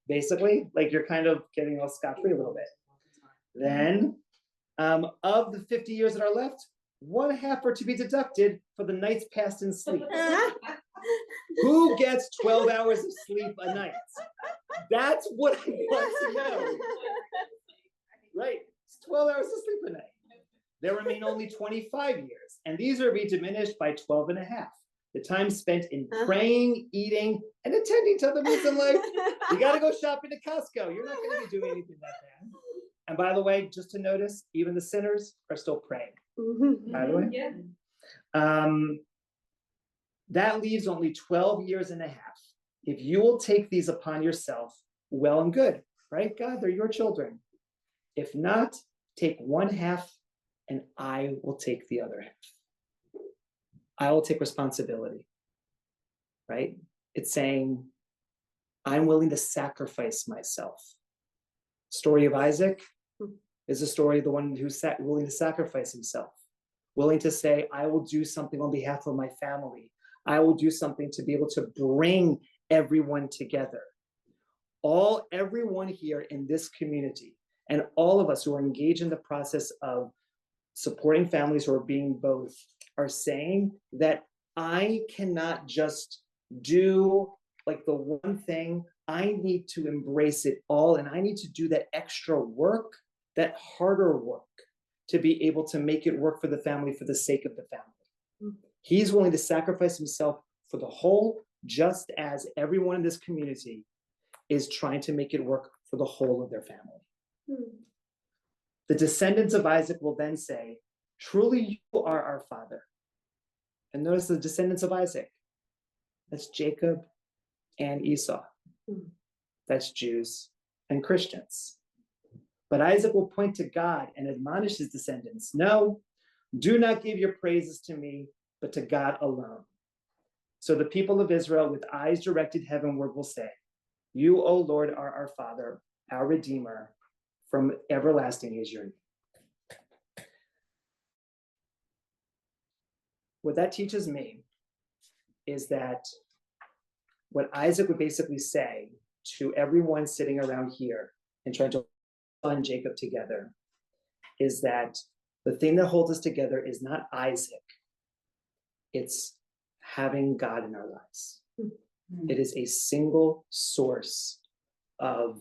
Speaker 2: Basically, like you're kind of getting all scot-free a little bit. Then, of the 50 years that are left, 1/2 are to be deducted for the nights passed in sleep. Who gets 12 hours of sleep a night? That's what I want to know. Right, it's 12 hours of sleep a night. There remain only 25 years, and these are to be diminished by 12.5. The time spent in praying, eating, and attending to other means in life. You got to go shopping at Costco. You're not going to be doing anything that bad. And by the way, just to notice, even the sinners are still praying. By the way, that leaves only 12 years and a half. If you will take these upon yourself, well and good, right? God, they're your children. If not, take 1/2, and I will take the other half. I will take responsibility, right? It's saying, I'm willing to sacrifice myself. Story of Isaac is the story of the one who's willing to sacrifice himself, willing to say, I will do something on behalf of my family. I will do something to be able to bring everyone together. Everyone here in this community, and all of us who are engaged in the process of supporting families who are being both, are saying that I cannot just do like the one thing, I need to embrace it all, and I need to do that extra work, that harder work, to be able to make it work for the family for the sake of the family. He's willing to sacrifice himself for the whole, just as everyone in this community is trying to make it work for the whole of their family. The descendants of Isaac will then say, truly you are our father. And notice the descendants of Isaac. That's Jacob and Esau. That's Jews and Christians. But Isaac will point to God and admonish his descendants. No, do not give your praises to me, but to God alone. So the people of Israel with eyes directed heavenward will say, you, O Lord, are our Father, our Redeemer, from everlasting is your name. What that teaches me is that what Isaac would basically say to everyone sitting around here and trying to bond Jacob together is that the thing that holds us together is not Isaac, it's having God in our lives. It is a single source of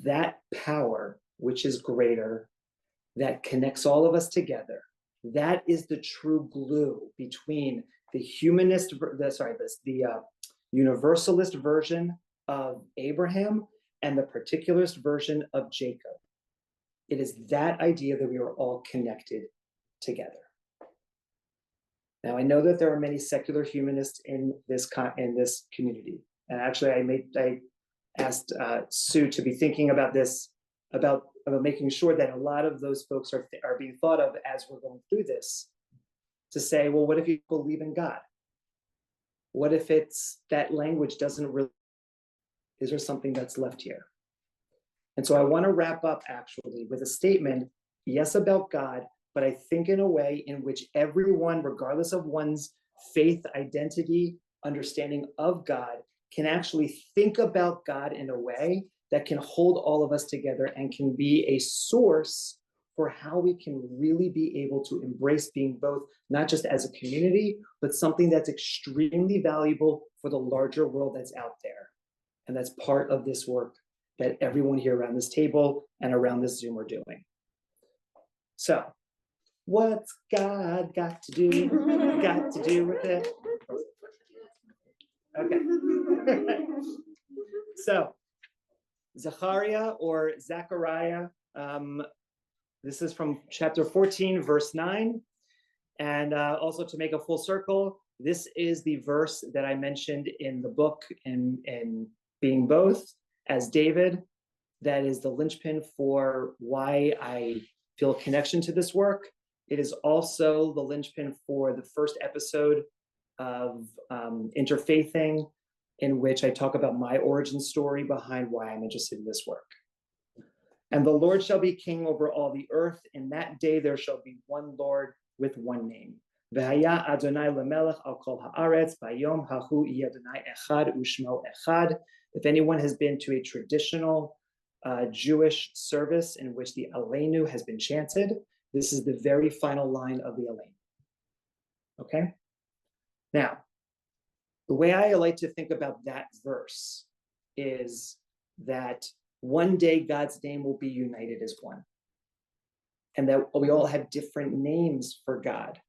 Speaker 2: that power, which is greater, that connects all of us together. That is the true glue between the universalist version of Abraham and the particularist version of Jacob. It is that idea that we are all connected together. Now, I know that there are many secular humanists in this community, and actually, I asked Sue to be thinking about this, about making sure that a lot of those folks are being thought of as we're going through this. To say, well, what if you believe in God? What if it's that language doesn't really? Is there something that's left here? And so I want to wrap up actually with a statement, yes, about God, but I think in a way in which everyone, regardless of one's faith, identity, understanding of God, can actually think about God in a way that can hold all of us together and can be a source for how we can really be able to embrace being both, not just as a community, but something that's extremely valuable for the larger world that's out there. And that's part of this work that everyone here around this table and around this Zoom are doing. So, what's God got to do with it? Okay. So, Zechariah or Zechariah, this is from chapter 14, verse 9. And also to make a full circle, this is the verse that I mentioned in the book in Being Both as David. That is the linchpin for why I feel a connection to this work. It is also the linchpin for the first episode of Interfaithing, in which I talk about my origin story behind why I'm interested in this work. And the Lord shall be king over all the earth. In that day there shall be one Lord with one name. V'haya Adonai lemelech al kol haaretz bayom hahu yi Adonai echad ushmo echad. If anyone has been to a traditional Jewish service in which the Aleinu has been chanted, this is the very final line of the Aleinu. Okay? Now, the way I like to think about that verse is that one day God's name will be united as one. And that we all have different names for God.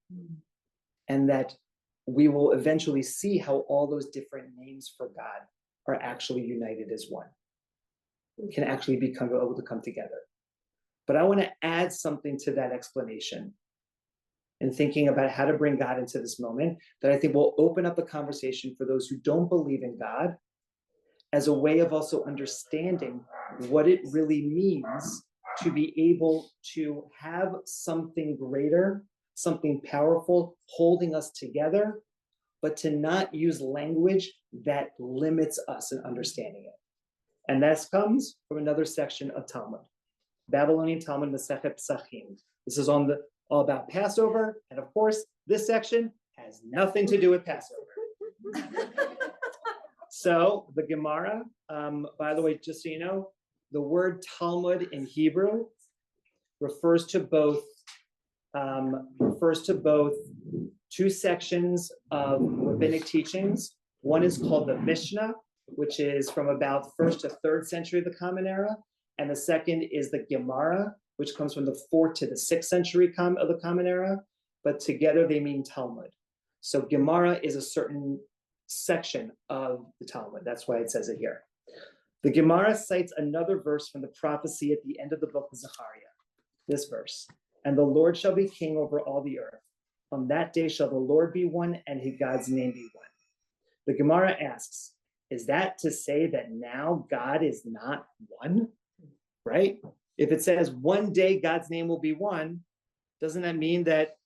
Speaker 2: And that we will eventually see how all those different names for God are actually united as one. Can actually become able to come together. But I want to add something to that explanation and thinking about how to bring God into this moment that I think will open up the conversation for those who don't believe in God as a way of also understanding what it really means to be able to have something greater, something powerful holding us together, but to not use language that limits us in understanding it. And that comes from another section of Talmud, Babylonian Talmud, Masechet Psachim. This is all about Passover, and of course, this section has nothing to do with Passover. So the Gemara, by the way, just so you know, the word Talmud in Hebrew refers to both two sections of rabbinic teachings One is called the Mishnah, which is from about 1st to 3rd century of the Common Era. And the second is the Gemara, which comes from the 4th to the 6th century of the Common Era. But together they mean Talmud. So Gemara is a certain section of the Talmud. That's why it says it here. The Gemara cites another verse from the prophecy at the end of the book of Zechariah. This verse, and the Lord shall be king over all the earth. On that day shall the Lord be one and his God's name be one. The Gemara asks, is that to say that now God is not one? Right? If it says one day God's name will be one, doesn't that mean that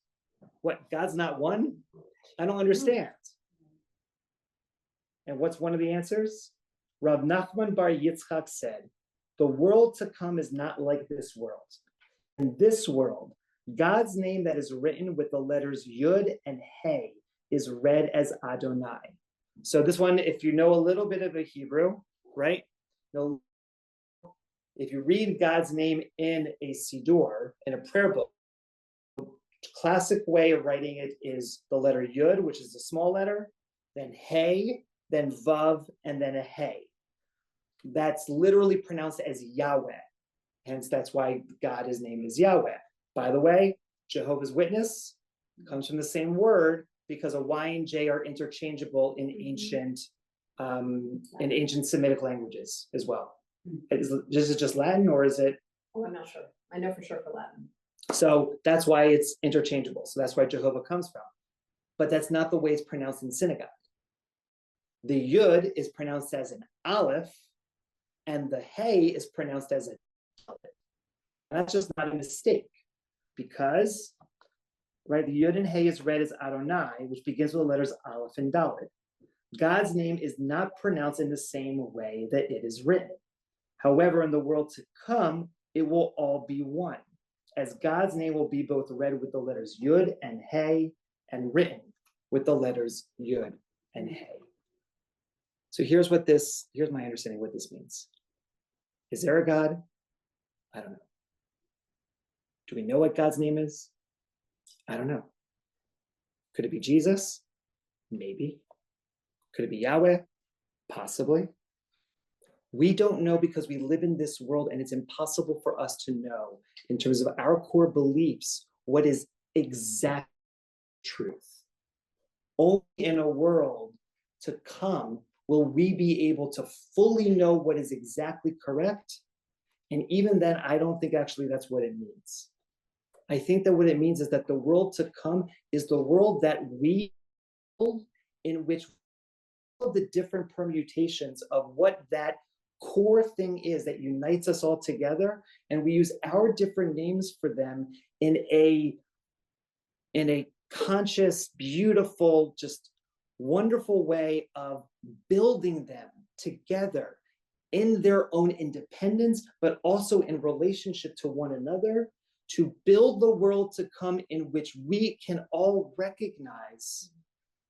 Speaker 2: what, God's not one? I don't understand. And what's one of the answers? Rav Nachman bar Yitzchak said, the world to come is not like this world. In this world, God's name that is written with the letters Yud and Hey is read as Adonai. So this one, if you know a little bit of a Hebrew, right? If you read God's name in a Siddur, in a prayer book, classic way of writing it is the letter Yud, which is the small letter, then Hey, then Vav, and then a Hey. That's literally pronounced as Yahweh. Hence, that's why God is named as Yahweh. By the way, Jehovah's Witness comes from the same word because a Y and J are interchangeable in ancient Semitic languages as well. Is it just Latin or is it?
Speaker 3: Oh, I'm not sure. I know for sure for Latin.
Speaker 2: So that's why it's interchangeable. So that's where Jehovah comes from. But that's not the way it's pronounced in synagogue. The Yud is pronounced as an Aleph, and the Hey is pronounced as a Dalet. And that's just not a mistake, because, right, the Yud and Hey is read as Adonai, which begins with the letters Aleph and Dalet. God's name is not pronounced in the same way that it is written. However, in the world to come, it will all be one, as God's name will be both read with the letters Yud and Hey and written with the letters Yud and Hey. So here's my understanding of what this means. Is there a God? I don't know. Do we know what God's name is? I don't know. Could it be Jesus? Maybe. Could it be Yahweh? Possibly. We don't know because we live in this world and it's impossible for us to know in terms of our core beliefs what is exact truth. Only in a world to come will we be able to fully know what is exactly correct. And even then, I don't think actually that's what it means. I think that what it means is that the world to come is the world that we build, in which all the different permutations of what that core thing is that unites us all together, and we use our different names for them in a conscious, beautiful, just wonderful way of building them together in their own independence, but also in relationship to one another, to build the world to come in which we can all recognize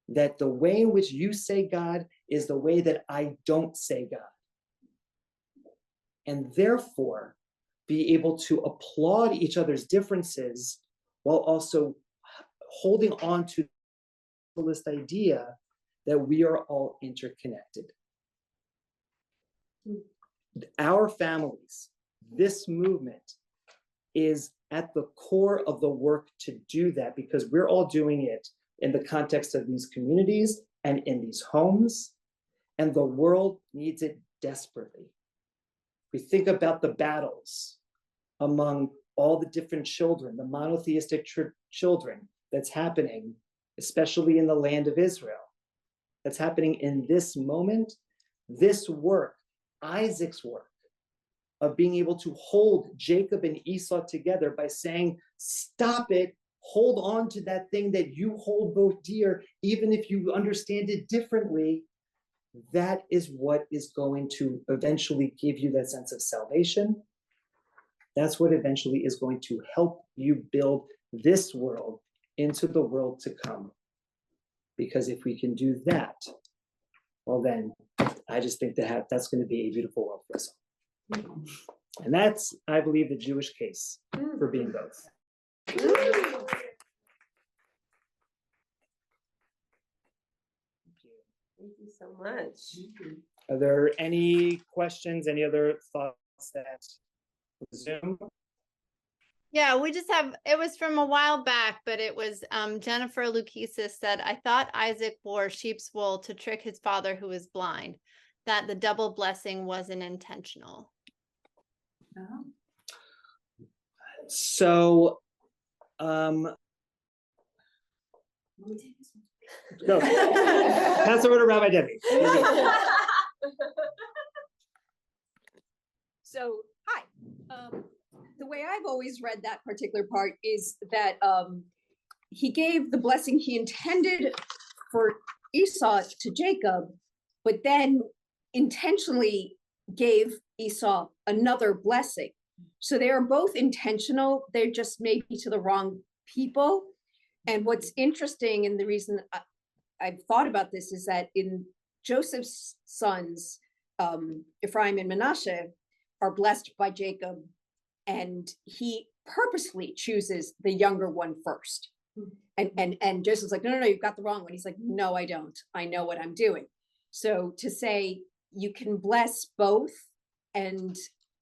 Speaker 2: that the way in which you say God is the way that I don't say God. And therefore, be able to applaud each other's differences while also holding on to this idea that we are all interconnected. Our families, this movement is at the core of the work to do that, because we're all doing it in the context of these communities and in these homes, and the world needs it desperately. We think about the battles among all the different children, the monotheistic children that's happening, especially in the land of Israel, that's happening in this moment. This work, Isaac's work, of being able to hold Jacob and Esau together by saying, stop it, hold on to that thing that you hold both dear, even if you understand it differently. That is what is going to eventually give you that sense of salvation. That's what eventually is going to help you build this world into the world to come. Because if we can do that, well then, I just think that that's going to be a beautiful world for us all. And that's, I believe, the Jewish case for being both.
Speaker 1: Thank you so much.
Speaker 2: Are there any questions, any other thoughts that Zoom?
Speaker 5: Yeah, we just have, it was from a while back, but it was Jennifer Lukesis said, I thought Isaac wore sheep's wool to trick his father who was blind, that the double blessing wasn't intentional.
Speaker 2: So, go. Pass over to Rabbi Debbie.
Speaker 6: So, hi. The way I've always read that particular part is that he gave the blessing he intended for Esau to Jacob, but then intentionally gave Esau another blessing. So they are both intentional. They're just maybe to the wrong people. And what's interesting, and the reason I've thought about this, is that in Joseph's sons, Ephraim and Manasseh, are blessed by Jacob, and he purposely chooses the younger one first. And Joseph's like, no, you've got the wrong one. He's like, no, I don't. I know what I'm doing. So to say you can bless both, and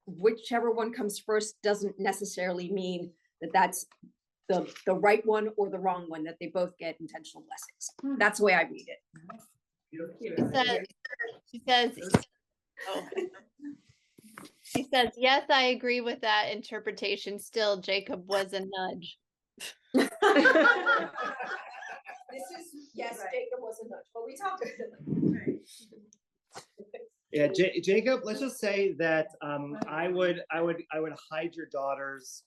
Speaker 6: whichever one comes first doesn't necessarily mean that that's the right one or the wrong one, that they both get intentional blessings. That's the way I read it.
Speaker 5: She says, yes, I agree with that interpretation. Still, Jacob was a nudge.
Speaker 6: This is, yes, right. Jacob was a nudge, but we talked about it.
Speaker 2: Yeah, Jacob, let's just say that I would hide your daughters.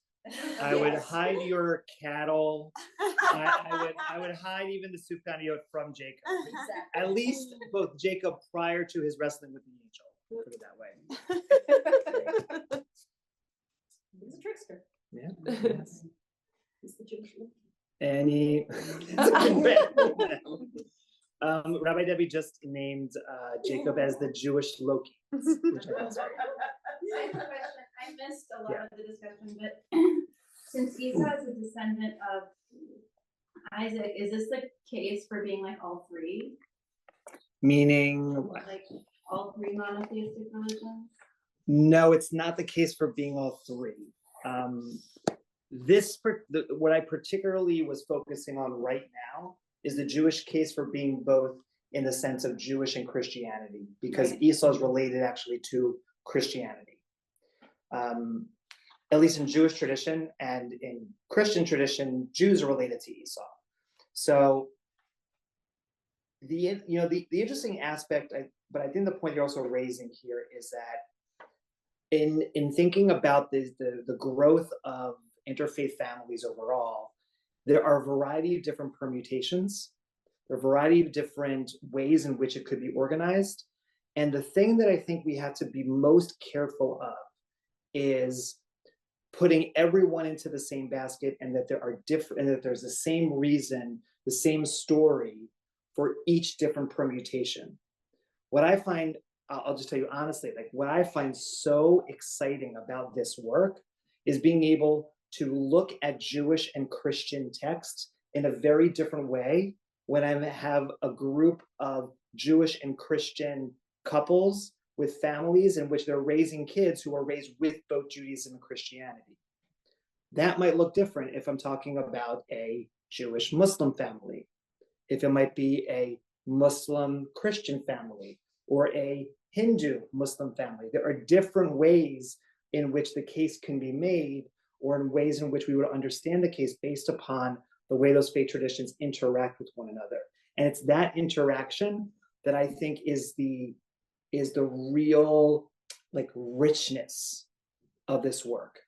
Speaker 2: I would hide your cattle. I would hide even the Sufganiyot from Jacob. Exactly. At least both Jacob prior to his wrestling with the angel. Put it that way.
Speaker 6: He's a trickster.
Speaker 2: Yeah.
Speaker 6: Yes. He's the Jewish one.
Speaker 2: Any Rabbi Debbie just named Jacob as the Jewish Loki. Which I
Speaker 7: have a question. I missed a lot of the discussion, but since Esau is a descendant of Isaac, is this the case for being like all three?
Speaker 2: Meaning
Speaker 7: like all three monotheistic religions?
Speaker 2: No, it's not the case for being all three. What I particularly was focusing on right now is the Jewish case for being both in the sense of Jewish and Christianity, because Esau is related actually to Christianity. At least in Jewish tradition and in Christian tradition, Jews are related to Esau. So the interesting aspect, but I think the point you're also raising here is that in thinking about the growth of interfaith families overall, there are a variety of different permutations. There are a variety of different ways in which it could be organized. And the thing that I think we have to be most careful of is putting everyone into the same basket, and that there are different, and that there's the same reason, the same story for each different permutation. What I find, I'll just tell you honestly, like what I find so exciting about this work is being able to look at Jewish and Christian texts in a very different way when I have a group of Jewish and Christian couples with families in which they're raising kids who are raised with both Judaism and Christianity. That might look different if I'm talking about a Jewish Muslim family, if it might be a Muslim Christian family, or a Hindu Muslim family. There are different ways in which the case can be made, or in ways in which we would understand the case based upon the way those faith traditions interact with one another. And it's that interaction that I think is the real like richness of this work.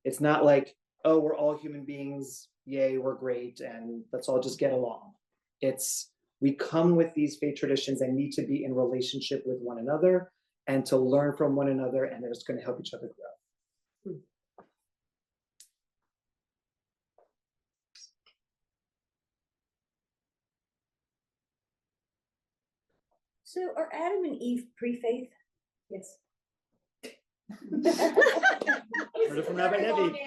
Speaker 2: It's not like, oh, we're all human beings, yay, we're great, and let's all just get along. It's, we come with these faith traditions and need to be in relationship with one another and to learn from one another, and they're just going to help each other grow.
Speaker 4: So are Adam and Eve pre-faith?
Speaker 6: Yes.
Speaker 2: Heard it from Rabbi Debbie.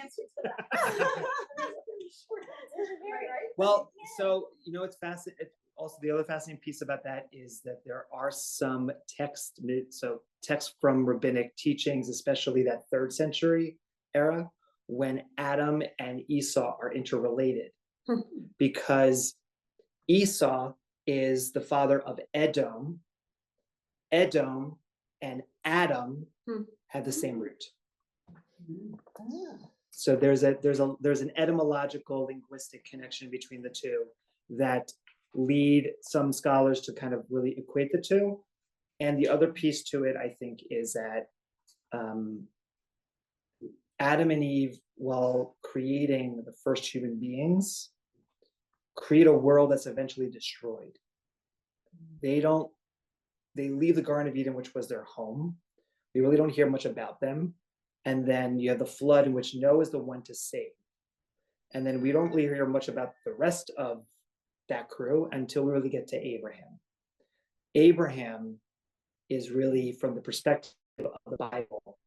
Speaker 2: Well, so it's fascinating. also the other fascinating piece about that is that there are some texts from rabbinic teachings, especially that 3rd century era, when Adam and Esau are interrelated, because Esau is the father of Edom. Edom and Adam have the same root. So there's an etymological linguistic connection between the two that lead some scholars to kind of really equate the two. And the other piece to it, I think, is that Adam and Eve, while creating the first human beings, create a world that's eventually destroyed. They leave the Garden of Eden, which was their home. We really don't hear much about them. And then you have the flood, in which Noah is the one to save. And then we don't really hear much about the rest of that crew until we really get to Abraham. Abraham is really, from the perspective of the Bible,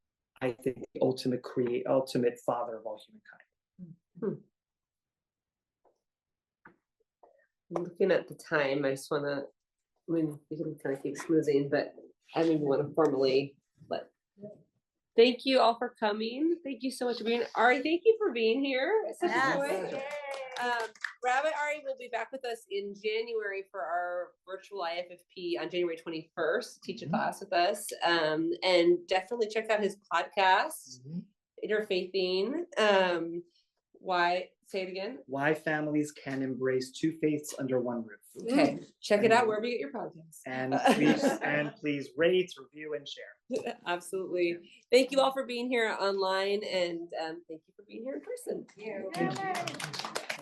Speaker 2: I think the ultimate father of all humankind.
Speaker 1: Looking at the time, I just want to, we can kind of keep schmoozing, but I don't even want to formally, but thank you all for coming. Thank you so much for being here. Ari, thank you for being here. It's such a joy. Rabbi Ari will be back with us in January for our virtual IFFP on January 21st, teach a class with us. And definitely check out his podcast, Interfaithing. Say it again?
Speaker 2: Why families can embrace 2 faiths under one roof.
Speaker 1: Okay, check it out wherever you get your podcasts.
Speaker 2: And please rate, review, and share.
Speaker 1: Absolutely. Thank you all for being here online, and thank you for being here in person.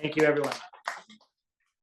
Speaker 2: Thank you, everyone.